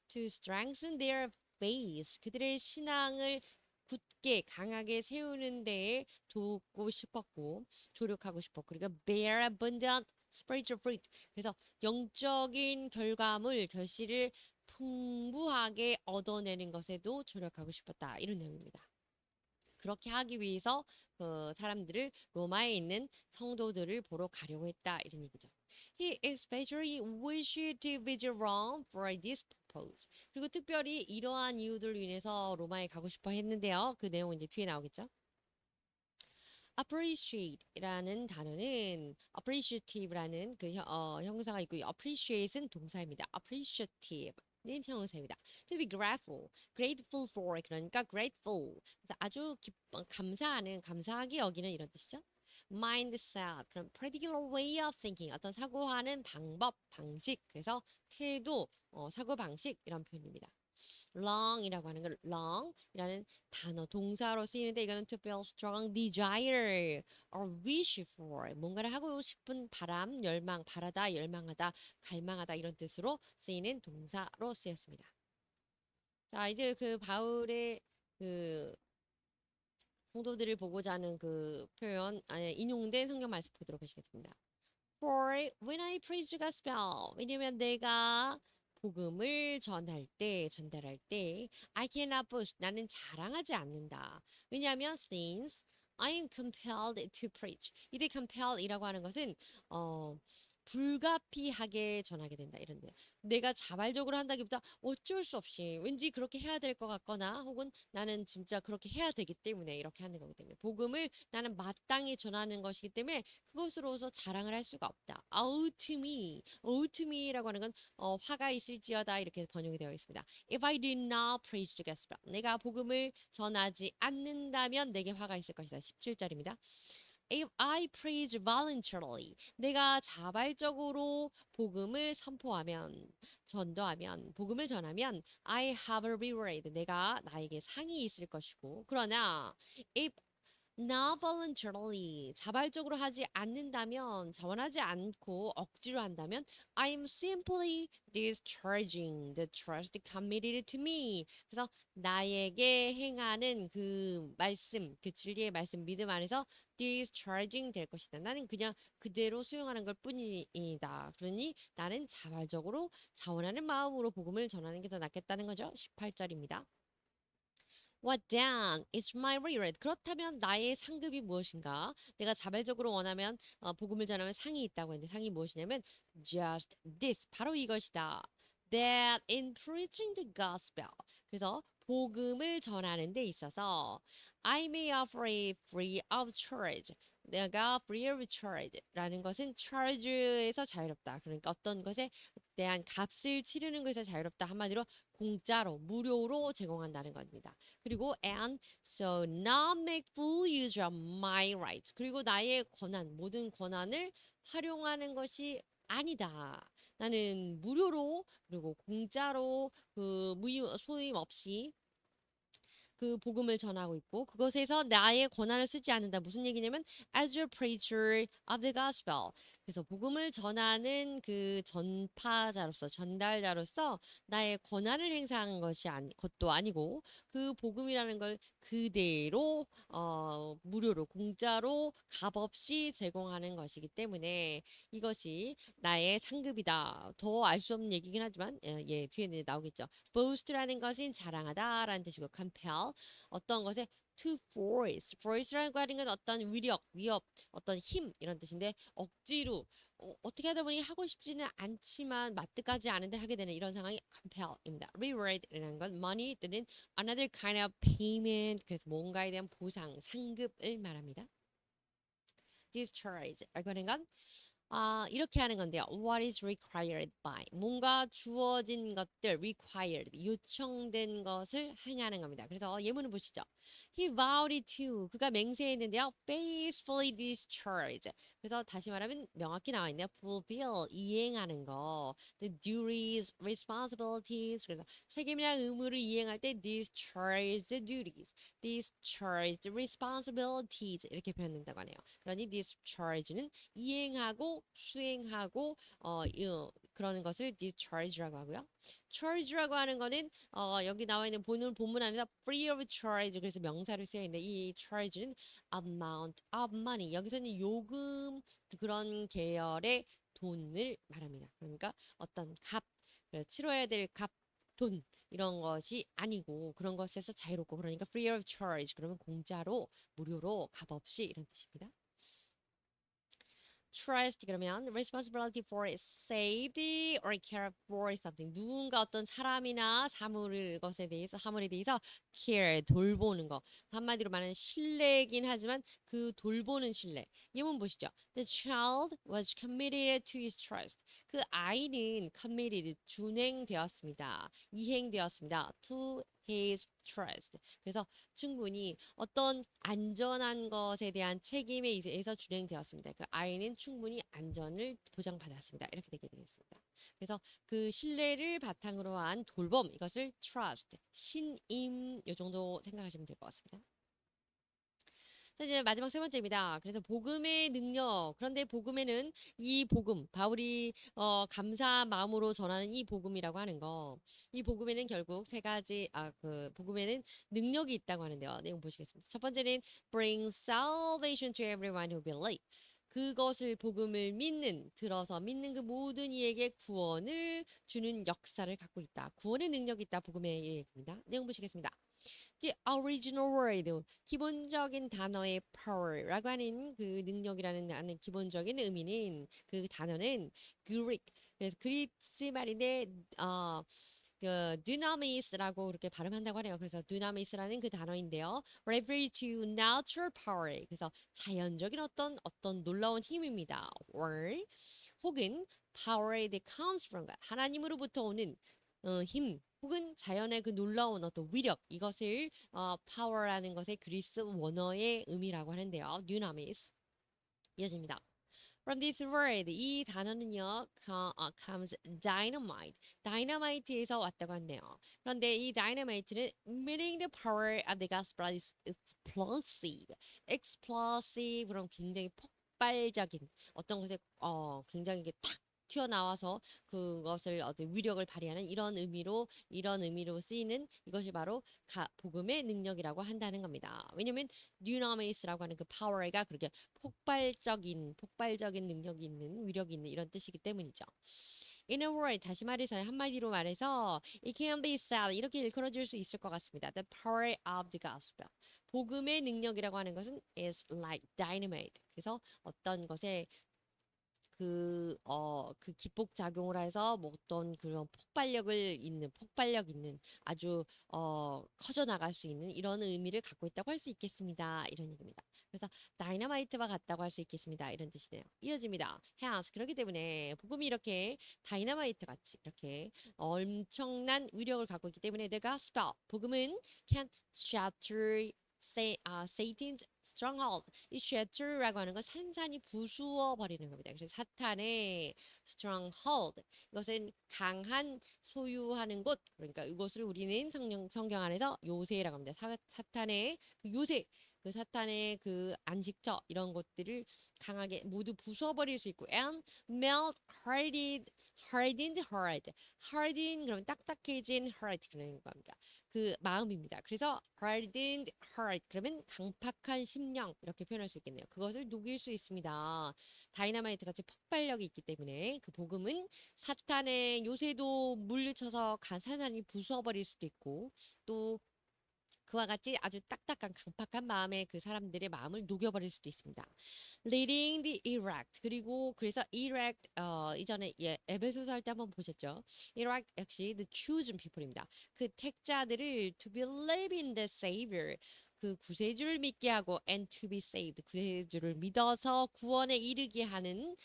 to strengthen their faith. 그들의 신앙을 굳게 강하게 세우는 데에 돕고 싶었고 조력하고 싶었고 그리고 bear abundant spiritual fruit. 그래서 영적인 결실을 풍부하게 얻어내는 것에도 조력하고 싶었다. 이런 내용입니다. 그렇게 하기 위해서 그 사람들을 로마에 있는 성도들을 보러 가려고 했다. 이런 얘기죠. He especially wished to visit Rome for this purpose. 그리고 특별히 이러한 이유들로 인해서 로마에 가고 싶어 했는데요. 그 내용은 이제 뒤에 나오겠죠. appreciate라는 단어는 appreciative라는 그 형사가 있고요. appreciate은 동사입니다. appreciative는 형용사입니다. To be grateful for 그러니까 grateful 그래서 아주 감사하기 여기는 이런 뜻이죠. mindset, 그럼 particular way of thinking, 어떤 사고하는 방법, 방식, 그래서 태도, 사고 방식 이런 표현입니다. long이라고 하는 건 long이라는 단어 동사로 쓰이는데 이거는 to feel strong desire or wish for 뭔가를 하고 싶은 바람, 열망, 바라다, 열망하다, 갈망하다 이런 뜻으로 쓰이는 동사로 쓰였습니다. 자, 이제 그 바울의 그 성도들을 보고자 하는 그 표현, 아니, 인용된 성경 말씀 보도록 하시겠습니다. For when I preach the gospel, 왜냐면 내가 복음을 전달할 때, I cannot boast, 나는 자랑하지 않는다. 왜냐하면 since I am compelled to preach. 이때 compel이라고 하는 것은 불가피하게 전하게 된다 이런데 내가 자발적으로 한다기보다 어쩔 수 없이 왠지 그렇게 해야 될 것 같거나 혹은 나는 진짜 그렇게 해야 되기 때문에 이렇게 하는 거기 때문에 복음을 나는 마땅히 전하는 것이기 때문에 그것으로서 자랑을 할 수가 없다. Owe to me라고 하는 건 화가 있을지어다 이렇게 번역이 되어 있습니다. If I did not preach the gospel, 내가 복음을 전하지 않는다면 내게 화가 있을 것이다. 17절입니다. If I preach voluntarily, 내가 자발적으로 복음을 선포하면, 전도하면, 복음을 전하면, I have a reward. 내가 나에게 상이 있을 것이고, 그러나 if not voluntarily, 자발적으로 하지 않는다면, 자원하지 않고 억지로 한다면, I am simply discharging the trust committed to me. 그래서 나에게 행하는 그 말씀, 그 진리의 말씀, 믿음 안에서 discharging 될 것이다. 나는 그냥 그대로 수용하는 것 뿐이다. 그러니 나는 자발적으로 자원하는 마음으로 복음을 전하는 게 더 낫겠다는 거죠. 18절입니다. What then is my reward? 그렇다면 나의 상급이 무엇인가? 내가 자발적으로 원하면 복음을 전하면 상이 있다고 했는데 상이 무엇이냐면 just this 바로 이것이다. That in preaching the gospel 그래서 복음을 전하는 데 있어서 I may offer it free of charge. 내가 free of charge라는 것은 charge에서 자유롭다. 그러니까 어떤 것에 대한 값을 치르는 것에서 자유롭다. 한마디로 공짜로 무료로 제공한다는 겁니다. 그리고 and so not make full use of my rights. 그리고 나의 권한, 모든 권한을 활용하는 것이 아니다. 나는 무료로 그리고 공짜로 그 소임 없이 그 복음을 전하고 있고 그것에서 나의 권한을 쓰지 않는다. 무슨 얘기냐면 as a preacher of the gospel. 그래서 복음을 전하는 그 전파자로서 전달자로서 나의 권한을 행사한 것도 아니고 그 복음이라는 걸 그대로 무료로 공짜로 값없이 제공하는 것이기 때문에 이것이 나의 상급이다. 더 알 수 없는 얘기긴 하지만 뒤에 나오겠죠. boast라는 것은 자랑하다라는 뜻이고 compel 어떤 것에 to force라고 하는 건 어떤 위력, 위협, 어떤 힘 이런 뜻인데 억지로 어떻게 하다 보니 하고 싶지는 않지만 마뜩하지 않은데 하게 되는 이런 상황이 compel입니다. reward이라는 건 money 또는 another kind of payment 그래서 뭔가에 대한 보상, 상급을 말합니다. discharge라고 하는 건 이렇게 하는 건데요. What is required by? 뭔가 주어진 것들, required, 요청된 것을 행하는 겁니다. 그래서 예문을 보시죠. He vowed to, 그가 맹세했는데요. Faithfully discharge. 그래서 다시 말하면 명확히 나와 있네요. Fulfill, 이행하는 거. The duties, responsibilities. 그래서 책임이나 의무를 이행할 때 discharge the duties, discharge the responsibilities 이렇게 표현된다고 하네요. 그러니 discharge는 이행하고 수행하고 그러는 것을 discharge라고 하고요. charge라고 하는 거는 여기 나와 있는 본문 안에서 free of charge 그래서 명사를 쓰여 있는데 이 charge는 amount of money 여기서는 요금 그런 계열의 돈을 말합니다. 그러니까 어떤 치러야 될 값, 돈 이런 것이 아니고 그런 것에서 자유롭고 그러니까 free of charge 그러면 공짜로 무료로 값없이 이런 뜻입니다. trust 그러면 responsibility for safety or care for something 누군가 어떤 사람이나 사물에 대해서 care 돌보는 거 한마디로 말하는 신뢰이긴 하지만 그 돌보는 신뢰 예문 보시죠. The child was committed to his trust 그 아이는 committed 준행되었습니다. 이행되었습니다. to his trust. 그래서 충분히 어떤 안전한 것에 대한 책임에 의해서 준행되었습니다. 그 아이는 충분히 안전을 보장받았습니다. 이렇게 되게 되겠습니다. 그래서 그 신뢰를 바탕으로 한 돌봄, 이것을 trust, 신임 요 정도 생각하시면 될 것 같습니다. 자, 이제 마지막 세 번째입니다. 그래서 복음의 능력. 그런데 복음에는 이 복음, 바울이 감사한 마음으로 전하는 이 복음이라고 하는 거. 이 복음에는 결국 세 가지, 그 복음에는 능력이 있다고 하는데요. 내용 보시겠습니다. 첫 번째는 bring salvation to everyone who believe. 그것을 복음을 들어서 믿는 그 모든 이에게 구원을 주는 역사를 갖고 있다. 구원의 능력이 있다. 복음의 얘기입니다. 내용 보시겠습니다. The original word, 기본적인 단어의 power라고 하는 그 능력이라는 기본적인 의미는 그 단어는 Greek, 그래서 그리스 말인데 그 dynamis라고 그렇게 발음한다고 하네요. 그래서 dynamis라는 그 단어인데요. refer to natural power, 그래서 자연적인 어떤 놀라운 힘입니다. or 혹은 power that comes from God, 하나님으로부터 오는 힘 혹은 자연의 그 놀라운 어떤 위력, 이것을 power라는 것의 그리스 원어의 의미라고 하는데요. dunamis. 이어집니다. From this word, 이 단어는요, comes dynamite. dynamite에서 왔다고 하네요. 그런데 이 dynamite는 meaning the power of the gospel is explosive. explosive, 그럼 굉장히 폭발적인 어떤 것에 굉장히 이게 탁 튀어나와서 그것을 어떤 위력을 발휘하는 이런 의미로 쓰이는 이것이 바로 복음의 능력이라고 한다는 겁니다. 왜냐하면 dunamis라고 하는 그 power가 그렇게 폭발적인 능력이 있는 위력이 있는 이런 뜻이기 때문이죠. In a word, 다시 말해서 한마디로 말해서 it can be said, 이렇게 일컬어질 수 있을 것 같습니다. The power of the gospel. 복음의 능력이라고 하는 것은 is like dynamite. 그래서 어떤 것에 그 기폭작용을 해서 뭐 어떤 그런 폭발력 있는 아주, 커져 나갈 수 있는 이런 의미를 갖고 있다고 할 수 있겠습니다. 이런 얘기입니다. 그래서 다이너마이트와 같다고 할 수 있겠습니다. 이런 뜻이네요. 이어집니다. hence, 그렇기 때문에 복음이 이렇게 다이너마이트 같이 이렇게 엄청난 위력을 갖고 있기 때문에 the gospel, 복음은 can shatter Satan's stronghold. 이 shatter라고 하는 건 산산이 부수어 버리는 겁니다. 그래서 사탄의 stronghold, 이것은 강한 소유하는 곳, 그러니까 이것을 우리는 성경 안에서 요새라고 합니다. 사탄의 그 요새, 그 사탄의 그 안식처, 이런 것들을 강하게 모두 부숴버릴 수 있고, and melt hardened heart. hardened 그러면 딱딱해진 heart, 그런 겁니다. 그 마음입니다. 그래서 hardened heart, 그러면 강팍한 심령, 이렇게 표현할 수 있겠네요. 그것을 녹일 수 있습니다. 다이너마이트 같이 폭발력이 있기 때문에 그 복음은 사탄의 요새도 물리쳐서 산산이 부숴버릴 수도 있고, 또 그와 같이 아주 딱딱한 강팍한 마음의 그 사람들의 마음을 녹여버릴 수도 있습니다. Leading the elect, 그리고 그래서 elect, 이전에 에베소서 할 때 한번 보셨죠? elect 역시 the chosen people입니다. 그 택자들을 to believe in the Savior, 그 구세주를 믿게 하고 and to be saved, 구세주를 믿어서 구원에 이르게 하는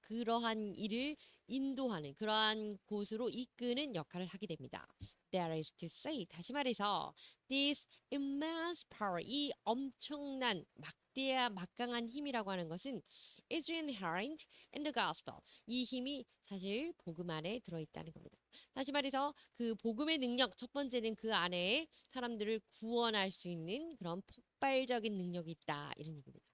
그러한 일을 인도하는, 그러한 곳으로 이끄는 역할을 하게 됩니다. That is to say, 다시 말해서 this immense power, 이 엄청난 막강한 힘이라고 하는 것은 is inherent in the gospel. 이 힘이 사실 복음 안에 들어있다는 겁니다. 다시 말해서 그 복음의 능력, 첫 번째는 그 안에 사람들을 구원할 수 있는 그런 폭발적인 능력이 있다, 이런 얘기입니다.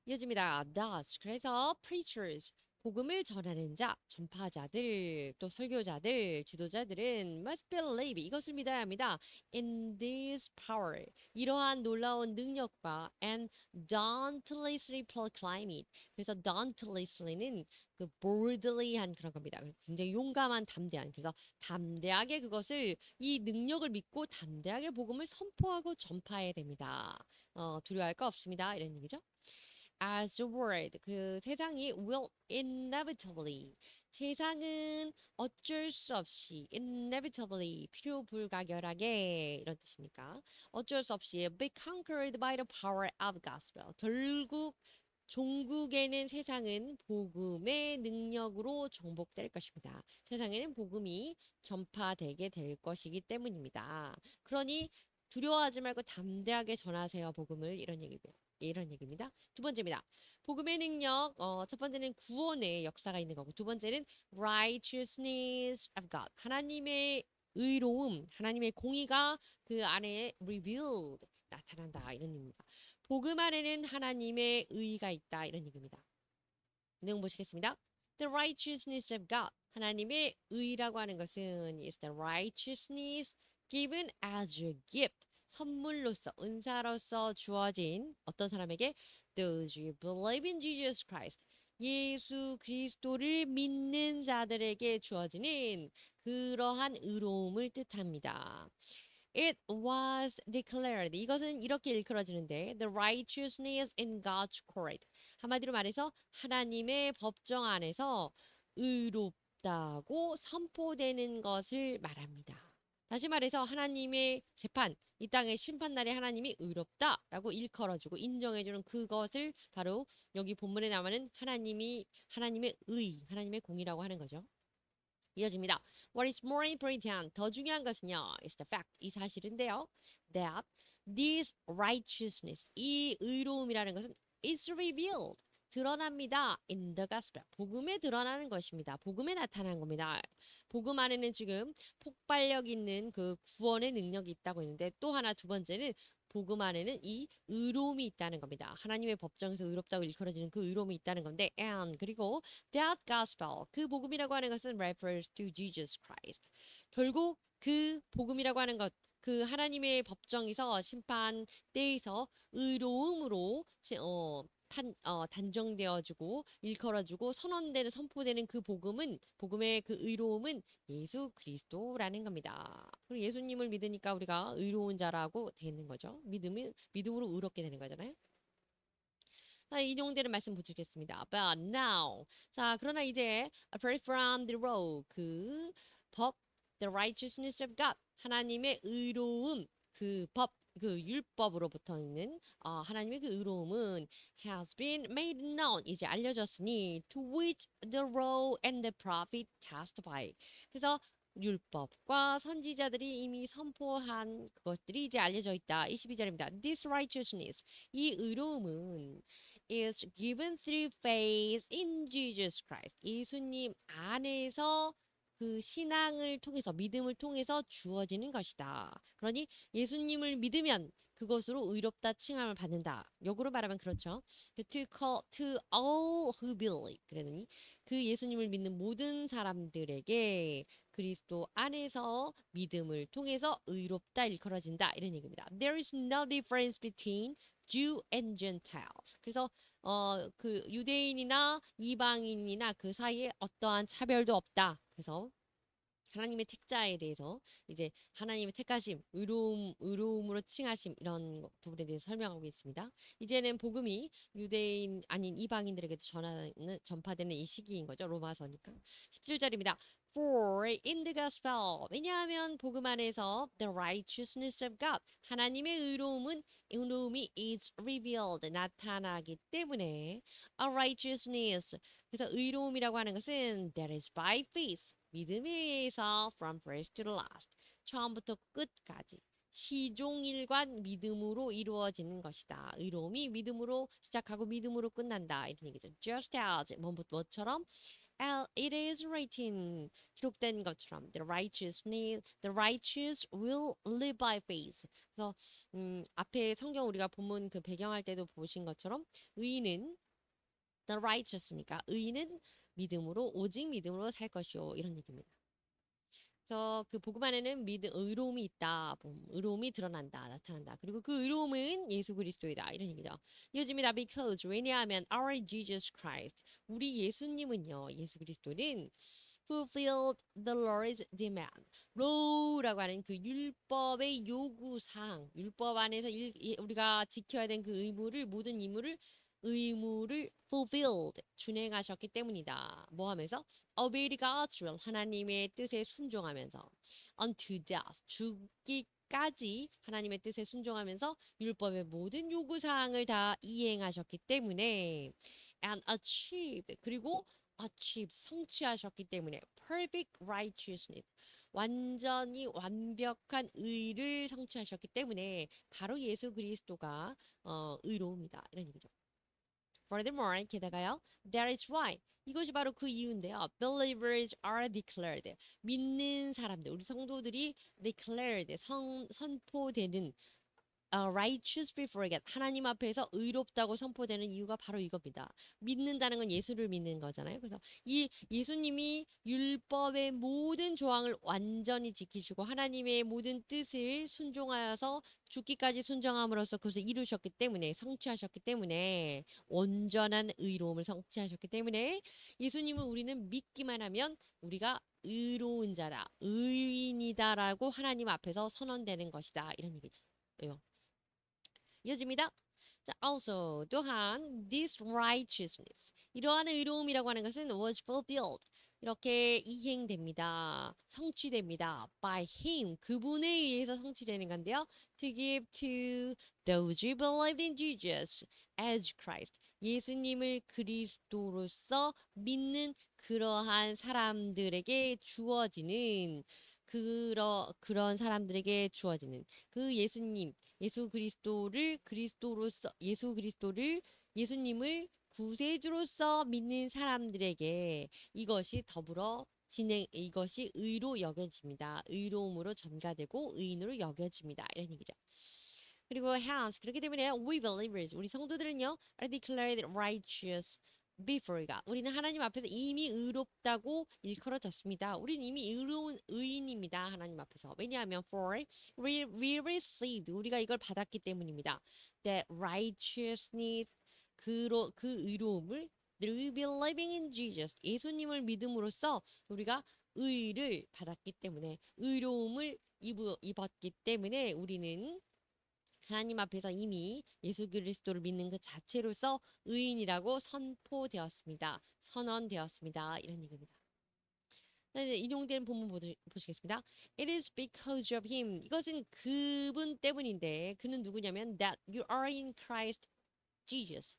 이어집니다. Thus, 그래서 preachers, 복음을 전하는 자, 전파자들, 또 설교자들, 지도자들은 must believe, 이것을 믿어야 합니다. In this power, 이러한 놀라운 능력과 and dauntlessly proclaim it. 그래서 dauntlessly는 그 boldly한 그런 겁니다. 굉장히 용감한, 담대한. 그래서 담대하게 그것을, 이 능력을 믿고 담대하게 복음을 선포하고 전파해야 됩니다. 두려워할 거 없습니다. 이런 얘기죠. As the world, 그 세상이 will inevitably, 세상은 어쩔 수 없이 inevitably, 필요 불가결하게, 이런 뜻이니까 어쩔 수 없이 be conquered by the power of gospel, 결국 종국에는 세상은 복음의 능력으로 정복될 것입니다. 세상에는 복음이 전파되게 될 것이기 때문입니다. 그러니 두려워하지 말고 담대하게 전하세요. 복음을 이런 얘기입니다. 두 번째입니다. 복음의 능력. 첫 번째는 구원의 역사가 있는 거고 두 번째는 righteousness of God. 하나님의 의로움, 하나님의 공의가 그 안에 revealed 나타난다 이런 의미입니다. 복음 안에는 하나님의 의가 있다 이런 얘기입니다. 내용 보시겠습니다. The righteousness of God. 하나님의 의라고 하는 것은 is the righteousness given as a gift. 선물로서 은사로서 주어진 어떤 사람에게 those who believe in Jesus Christ. 예수 그리스도를 믿는 자들에게 주어지는 그러한 의로움을 뜻합니다. It was declared. 이것은 이렇게 일컬어지는데 the righteousness in God's court. 한마디로 말해서 하나님의 법정 안에서 의롭다고 선포되는 것을 말합니다. 다시 말해서 하나님의 재판, 이 땅의 심판날에 하나님이 의롭다라고 일컬어주고 인정해주는 그것을 바로 여기 본문에 나오는 하나님의 의, 하나님의 공이라고 하는 거죠. 이어집니다. What is more important? 더 중요한 것은요. is the fact. 이 사실인데요. That this righteousness, 이 의로움이라는 것은 is revealed. 드러납니다. In the gospel. 복음에 드러나는 것입니다. 복음에 나타나는 겁니다. 복음 안에는 지금 폭발력 있는 그 구원의 능력이 있다고 했는데 또 하나 두 번째는 복음 안에는 이 의로움이 있다는 겁니다. 하나님의 법정에서 의롭다고 일컬어지는 그 의로움이 있다는 건데 and 그리고 that gospel 그 복음이라고 하는 것은 refers to Jesus Christ. 결국 그 복음이라고 하는 것 그 하나님의 법정에서 심판 때에서 의로움으로 단정되어지고 일컬어지고 선언되는 선포되는 그 복음은 복음의 그 의로움은 예수 그리스도라는 겁니다. 그리고 예수님을 믿으니까 우리가 의로운 자라고 되는 거죠. 믿음으로 의롭게 되는 거잖아요. 자, 인용되는 말씀 보시겠습니다. But now, 자 그러나 이제 apart from the law, 그 법, the righteousness of God, 하나님의 의로움, 그 법, 그 율법으로부터 있는 하나님의 그 의로움은 has been made known, 이제 알려졌으니 to which the law and the prophet testify. 그래서 율법과 선지자들이 이미 선포한 그것들이 이제 알려져 있다. 22절입니다. This righteousness, 이 의로움은 is given through faith in Jesus Christ. 예수님 안에서 그 신앙을 통해서 믿음을 통해서 주어지는 것이다. 그러니 예수님을 믿으면 그것으로 의롭다 칭함을 받는다. 역으로 말하면 그렇죠. To all who believe. 그러니 그 예수님을 믿는 모든 사람들에게 그리스도 안에서 믿음을 통해서 의롭다 일컬어진다. 이런 얘기입니다. There is no difference between Jew and Gentile. 그래서 그 유대인이나 이방인이나 그 사이에 어떠한 차별도 없다. 그래서 하나님의 택자에 대해서 이제 하나님의 택하심, 의로움으로 칭하심 이런 부분에 대해서 설명하고 있습니다. 이제는 복음이 유대인 아닌 이방인들에게도 전파되는 이 시기인 거죠. 로마서니까. 17절입니다. For in the gospel 왜냐하면 복음 안에서 the righteousness of God 하나님의 의로움이 is revealed 나타나기 때문에 a righteousness 그래서 의로움이라고 하는 것은 that is by faith 믿음에 의해서 from first to last 처음부터 끝까지 시종일관 믿음으로 이루어지는 것이다. 의로움이 믿음으로 시작하고 믿음으로 끝난다. 이런 얘기죠. Just as 뭐처럼 it is written 기록된 것처럼 the righteous will live by faith. 그래서 앞에 성경 우리가 본문 그 배경할 때도 보신 것처럼 의인은 the righteous니까 의인은 믿음으로 오직 믿음으로 살 것이요 이런 얘기입니다. 그래서 그 복음 안에는 의로움이 있다, 의로움이 드러난다, 나타난다. 그리고 그 의로움은 예수 그리스도이다 이런 얘기죠. 이어집니다. Because 왜냐하면 our Jesus Christ 우리 예수님은요, 예수 그리스도는 fulfilled the Lord's demand. law라고 하는 그 율법의 요구사항, 율법 안에서 우리가 지켜야 되는 그 의무를 모든 의무를 의무를 fulfilled 준행하셨기 때문이다. 뭐 하면서? obeyed God's will 하나님의 뜻에 순종하면서 unto death 죽기까지 하나님의 뜻에 순종하면서 율법의 모든 요구 사항을 다 이행하셨기 때문에 and achieved 그리고 achieve 성취하셨기 때문에 perfect righteousness 완전히 완벽한 의를 성취하셨기 때문에 바로 예수 그리스도가 의로움이다. 이런 얘기죠. Furthermore, 게다가요, that is why. 이것이 바로 그 이유인데요. Believers are declared. 믿는 사람들, 우리 성도들이 declared, 선포되는 righteous before God. 하나님 앞에서 의롭다고 선포되는 이유가 바로 이겁니다. 믿는다는 건 예수를 믿는 거잖아요. 그래서 이 예수님이 율법의 모든 조항을 완전히 지키시고 하나님의 모든 뜻을 순종하여서 죽기까지 순종함으로써 그것을 이루셨기 때문에 성취하셨기 때문에 온전한 의로움을 성취하셨기 때문에 예수님을 우리는 믿기만 하면 우리가 의로운 자라, 의인이다라고 하나님 앞에서 선언되는 것이다. 이런 얘기죠. 이어집니다. 자, also 또한 this righteousness 이러한 의로움이라고 하는 것은 was fulfilled 이렇게 이행됩니다. 성취됩니다. by him 그분에 의해서 성취되는 건데요. to give to those who believe in Jesus as Christ 예수님을 그리스도로서 믿는 그러한 사람들에게 주어지는 그런 사람들에게 주어지는 그 예수님 예수 그리스도를 그리스도로서 예수님을 구세주로서 믿는 사람들에게 이것이 더불어 이것이 의로 여겨집니다. 의로움으로 전가되고 의인으로 여겨집니다. 이런 얘기죠. 그리고 hence 그렇기 때문에 we believers 우리 성도들은요 are declared righteous before God. 우리는 하나님 앞에서 이미 의롭다고 일컬어졌습니다. 우리는 이미 의로운 의인입니다. 하나님 앞에서. 왜냐하면 for we received 우리가 이걸 받았기 때문입니다. That righteousness 그 의로움을 through believing in Jesus 예수님을 믿음으로써 우리가 의를 받았기 때문에 의로움을 입었기 때문에 우리는 하나님 앞에서 이미 예수 그리스도를 믿는 그 자체로서 의인이라고 선포되었습니다. 선언되었습니다. 이런 얘기입니다. 인용된 본문 보시겠습니다. It is because of him. 이것은 그분 때문인데 그는 누구냐면 that you are in Christ Jesus.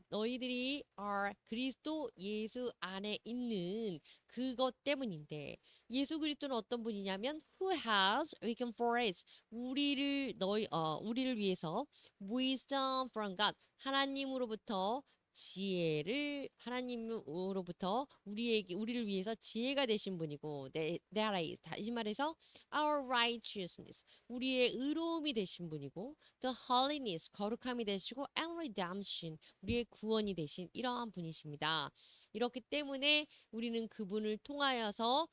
너희들이 are 그리스도 예수 안에 있는 그것 때문인데 예수 그리스도는 어떤 분이냐면 who has become for us 우리를 위해서 wisdom from God 하나님으로부터 하나님으로부터 우리를 위해서 지혜가 되신 분이고 that is 다시 말해서 our righteousness 우리의 의로움이 되신 분이고 the holiness 거룩함이 되시고 and redemption 우리의 구원이 되신 이러한 분이십니다. 이렇기 때문에 우리는 그분을 통하여서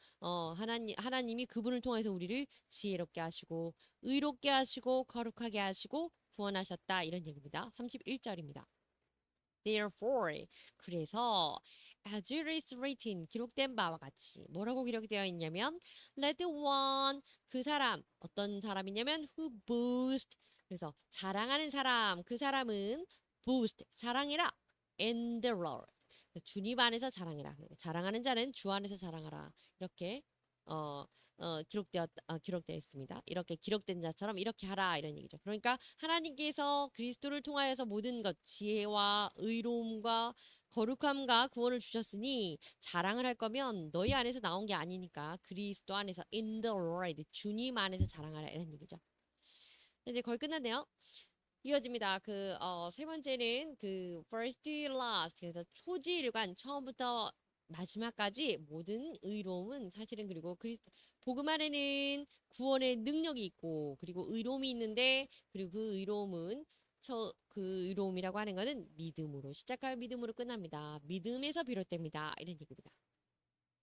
하나님이 그분을 통해서 우리를 지혜롭게 하시고 의롭게 하시고 거룩하게 하시고 구원하셨다 이런 얘기입니다. 31절입니다. Therefore, 그래서 as it is written, 기록된 바와 같이 뭐라고 기록되어 있냐면 let the one, 그 사람, 어떤 사람이냐면 who boast, 그래서 자랑하는 사람, 그 사람은 boast, 자랑해라 in the Lord. 주님 안에서 자랑해라. 자랑하는 자는 주 안에서 자랑하라. 이렇게 기록되어 있습니다. 이렇게 기록된 자처럼 이렇게 하라 이런 얘기죠. 그러니까 하나님께서 그리스도를 통하여서 모든 것 지혜와 의로움과 거룩함과 구원을 주셨으니 자랑을 할 거면 너희 안에서 나온 게 아니니까 그리스도 안에서 in the Lord 주님 안에서 자랑하라 이런 얘기죠. 이제 거의 끝났네요. 이어집니다. 세 번째는 first last 그래서 초지일관 처음부터 마지막까지 모든 의로움은 사실은 그리고 복음 안에는 구원의 능력이 있고 그리고 의로움이 있는데 그리고 그 의로움은 그 의로움이라고 하는 것은 믿음으로 시작하여 믿음으로 끝납니다. 믿음에서 비롯됩니다. 이런 얘기입니다.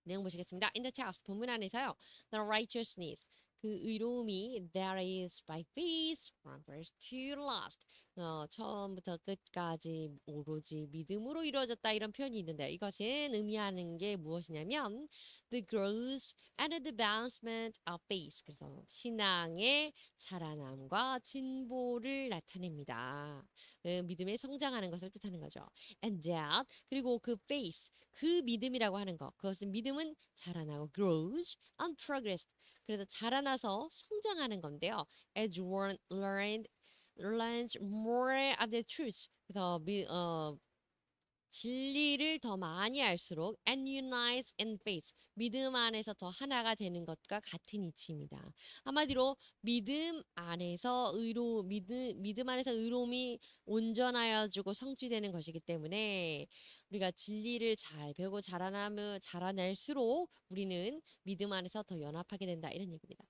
내용 보시겠습니다. In the text 본문 안에서요. The righteousness 그 의로움이 that is by faith from first to last. 처음부터 끝까지 오로지 믿음으로 이루어졌다 이런 표현이 있는데 이것은 의미하는 게 무엇이냐면 the growth and advancement of faith. 그래서 신앙의 자라남과 진보를 나타냅니다. 믿음에 성장하는 것을 뜻하는 거죠. And that 그리고 그 faith 그 믿음이라고 하는 것 그것은 믿음은 자라나고 grows and progress 그래서 자라나서 성장하는 건데요. As one learns more of the truth. 그래서 진리를 더 많이 알수록 and unites in faith. 믿음 안에서 더 하나가 되는 것과 같은 이치입니다. 한마디로 믿음 안에서 의로움이 온전하여지고 성취되는 것이기 때문에 우리가 진리를 잘 배우고 자라날수록 우리는 믿음 안에서 더 연합하게 된다 이런 얘기입니다.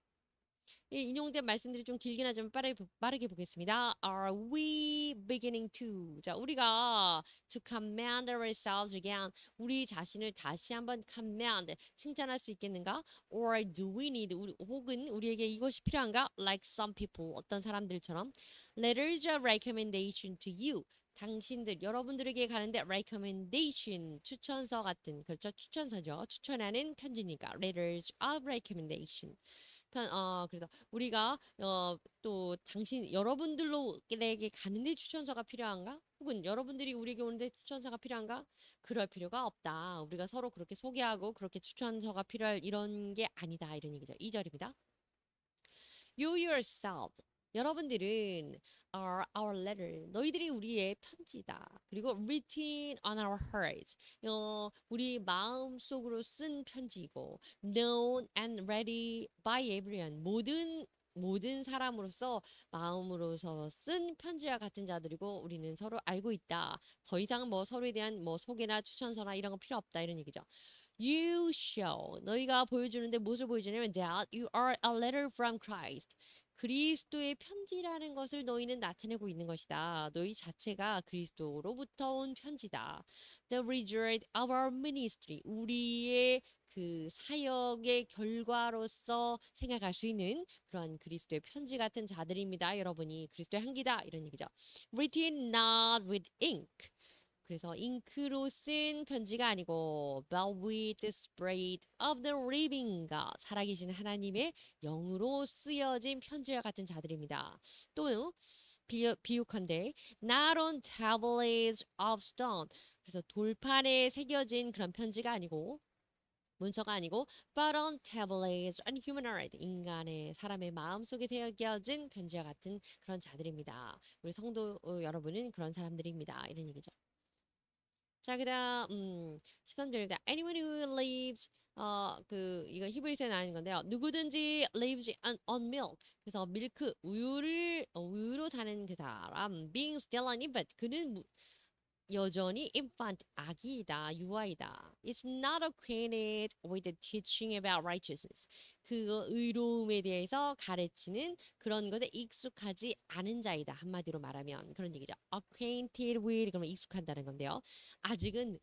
이 인용된 말씀들이 좀 길긴 하지만 빠르게 보겠습니다. Are we beginning to? 자, 우리가 to command ourselves again. 우리 자신을 다시 한번 command, 칭찬할 수 있겠는가? Or do we need, 혹은 우리에게 이것이 필요한가? Like some people, 어떤 사람들처럼 letters of recommendation to you. 여러분들에게 가는데 recommendation, 추천서 같은, 그렇죠? 추천서죠. 추천하는 편지니까 letters of recommendation. 그래서 우리가 또 여러분들에게 가는데 추천서가 필요한가? 혹은 여러분들이 우리에게 오는데 추천서가 필요한가? 그럴 필요가 없다. 우리가 서로 그렇게 소개하고 그렇게 추천서가 필요할 이런 게 아니다. 이런 얘기죠. 2절입니다. You yourself. 여러분들은 are our letter. 너희들이 우리의 편지다. 그리고 written on our hearts. 우리 마음 속으로 쓴 편지이고 known and ready by everyone. 모든 사람으로서 마음으로서 쓴 편지와 같은 자들이고 우리는 서로 알고 있다. 더 이상 뭐 서로에 대한 뭐 소개나 추천서나 이런 거 필요 없다 이런 얘기죠. You show 너희가 보여주는데 무엇을 보여주냐면 that you are a letter from Christ. 그리스도의 편지라는 것을 너희는 나타내고 있는 것이다. 너희 자체가 그리스도로부터 온 편지다. The result of our ministry. 우리의 그 사역의 결과로서 생각할 수 있는 그런 그리스도의 편지 같은 자들입니다. 여러분이 그리스도의 향기다. 이런 얘기죠. Written not with ink. 그래서 잉크로 쓴 편지가 아니고 but with the spirit of the living God 살아계신 하나님의 영으로 쓰여진 편지와 같은 자들입니다. 또 비유컨대 not on tablets of stone 그래서 돌판에 새겨진 그런 편지가 아니고 문서가 아니고 but on tablets and human heart 인간의 사람의 마음속에 새겨진 편지와 같은 그런 자들입니다. 우리 성도 여러분은 그런 사람들입니다. 이런 얘기죠. 자, 그다음 13절입니다. Anyone who lives 이거 히브리서에 나오는 건데요. 누구든지 lives on milk. 그래서 밀크 우유로 사는 그 사람 being still an infant. 그는 여전히 infant 아기이다, 유아이다. Is not acquainted with the teaching about righteousness. 그 의로움에 대해서 가르치는 그런 것에 익숙하지 않은 자이다. 한마디로 말하면 그런 얘기죠. Acquainted with 그러면 익숙한다는 건데요. 아직은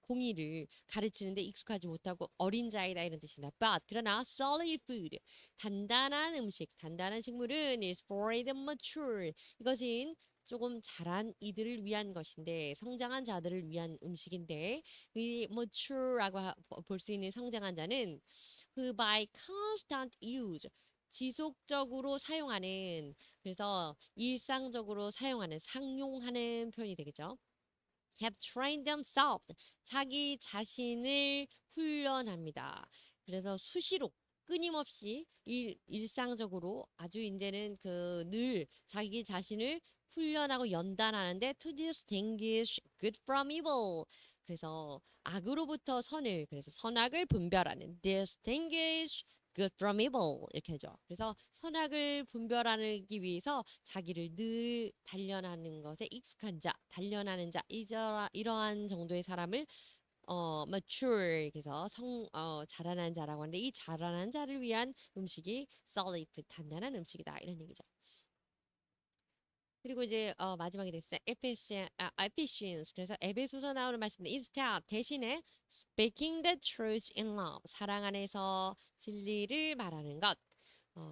공의를 가르치는데 익숙하지 못하고 어린 자이다 이런 뜻입니다. But 그러나 solid food 단단한 음식, 단단한 식물은 is for the mature. 이것은 조금 자란 이들을 위한 것인데 성장한 자들을 위한 음식인데 이 mature라고 볼 수 있는 성장한 자는 그 by constant use 지속적으로 사용하는 그래서 일상적으로 사용하는 상용하는 표현이 되겠죠. have trained themselves 자기 자신을 훈련합니다. 그래서 수시로 끊임없이 일상적으로 아주 이제는 그 늘 자기 자신을 훈련하고 연단하는데 to distinguish good from evil. 그래서 악으로부터 선을 그래서 선악을 분별하는 distinguish good from evil 이렇게 하죠. 그래서 선악을 분별하기 위해서 자기를 늘 단련하는 것에 익숙한 자, 단련하는 자 이러한 정도의 사람을 mature 그래서 자라난 자라고 하는데 이 자라난 자를 위한 음식이 solid 단단한 음식이다 이런 얘기죠. 그리고 이제 마지막에 됐어요. Ephesians. 그래서 에베소서 나오는 말씀인데 instead 대신에 speaking the truth in love. 사랑 안에서 진리를 말하는 것.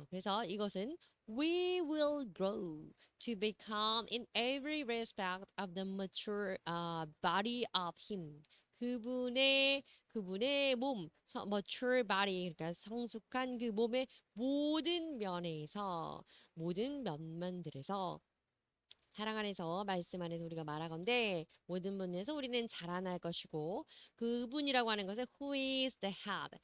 그래서 이것은 we will grow to become in every respect of the mature body of him. 그분의 몸, mature body, 그러니까 성숙한 그 몸의 모든 면에서 모든 면면들에서 사랑 안에서 말씀 안에서 우리가 말하건대 모든 분에서 우리는 자라날 것이고 그분이라고 하는 것은 who is the head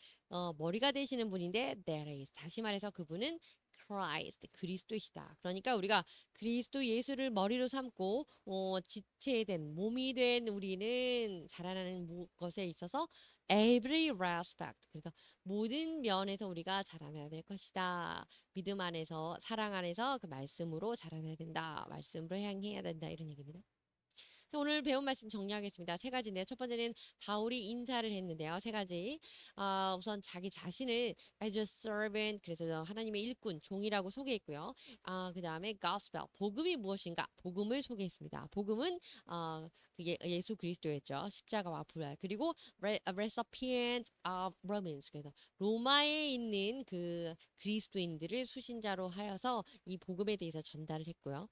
머리가 되시는 분인데 that is 다시 말해서 그분은 Christ 그리스도이시다. 그러니까 우리가 그리스도 예수를 머리로 삼고 지체된 몸이 된 우리는 자라나는 것에 있어서 every respect 그래서 모든 면에서 우리가 자라나야 될 것이다. 믿음 안에서 사랑 안에서 그 말씀으로 자라나야 된다. 말씀으로 향해야 된다. 이런 얘기입니다. 자, 오늘 배운 말씀 정리하겠습니다. 세 가지인데요. 첫 번째는 바울이 인사를 했는데요. 세 가지. 우선 자기 자신을 as a servant, 그래서 하나님의 일꾼, 종이라고 소개했고요. 그 다음에 gospel, 복음이 무엇인가? 복음을 소개했습니다. 복음은 그게 예수 그리스도였죠. 십자가와 부활. 그리고 recipient of Romans, 그래서 로마에 있는 그 그리스도인들을 수신자로 하여서 이 복음에 대해서 전달을 했고요.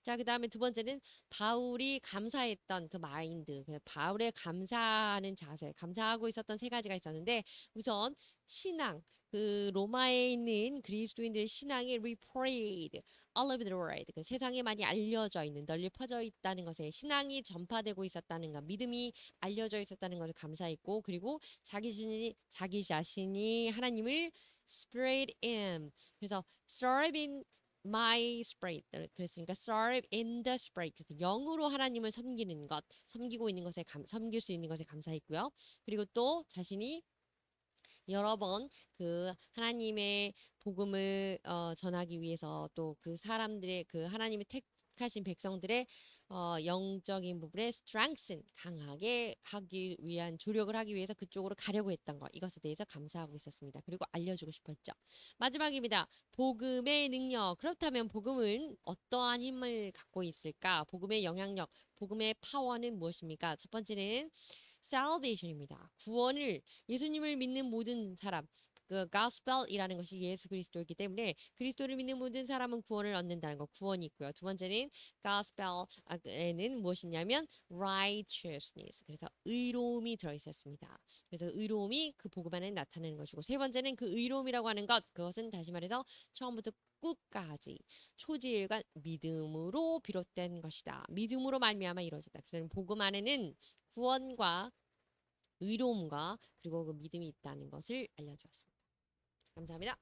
자, 그 다음에 두 번째는 바울이 감사했던 그 마인드, 바울의 감사하는 자세, 감사하고 있었던 세 가지가 있었는데 우선 신앙, 그 로마에 있는 그리스도인들의 신앙이 reported all over the world, 그 세상에 많이 알려져 있는, 널리 퍼져 있다는 것에 신앙이 전파되고 있었다는 것, 믿음이 알려져 있었다는 것을 감사했고, 그리고 자기 자신이 하나님을 spirit in, 그래서 serving my spirit 그랬으니까 serve in the spirit 그래서 영으로 하나님을 섬기는 것 섬기고 있는 것에 섬길 수 있는 것에 감사했고요. 그리고 또 자신이 여러 번 그 하나님의 복음을 전하기 위해서 또 그 사람들의 그 하나님의 택하신 백성들의 영적인 부분에 strengthen 강하게 하기 위한 조력을 하기 위해서 그쪽으로 가려고 했던 것 이것에 대해서 감사하고 있었습니다. 그리고 알려주고 싶었죠. 마지막입니다. 복음의 능력. 그렇다면 복음은 어떠한 힘을 갖고 있을까? 복음의 영향력, 복음의 파워는 무엇입니까? 첫 번째는 salvation입니다. 구원을 예수님을 믿는 모든 사람 그 gospel이라는 것이 예수 그리스도이기 때문에 그리스도를 믿는 모든 사람은 구원을 얻는다는 것 구원이 있고요. 두 번째는 gospel에는 무엇이냐면 righteousness 그래서 의로움이 들어있었습니다. 그래서 의로움이 그 복음 안에 나타나는 것이고 세 번째는 그 의로움이라고 하는 것 그것은 다시 말해서 처음부터 끝까지 초지일관 믿음으로 비롯된 것이다. 믿음으로 말미암아 이루어졌다. 그래서 복음 안에는 구원과 의로움과 그리고 그 믿음이 있다는 것을 알려주었습니다. 감사합니다.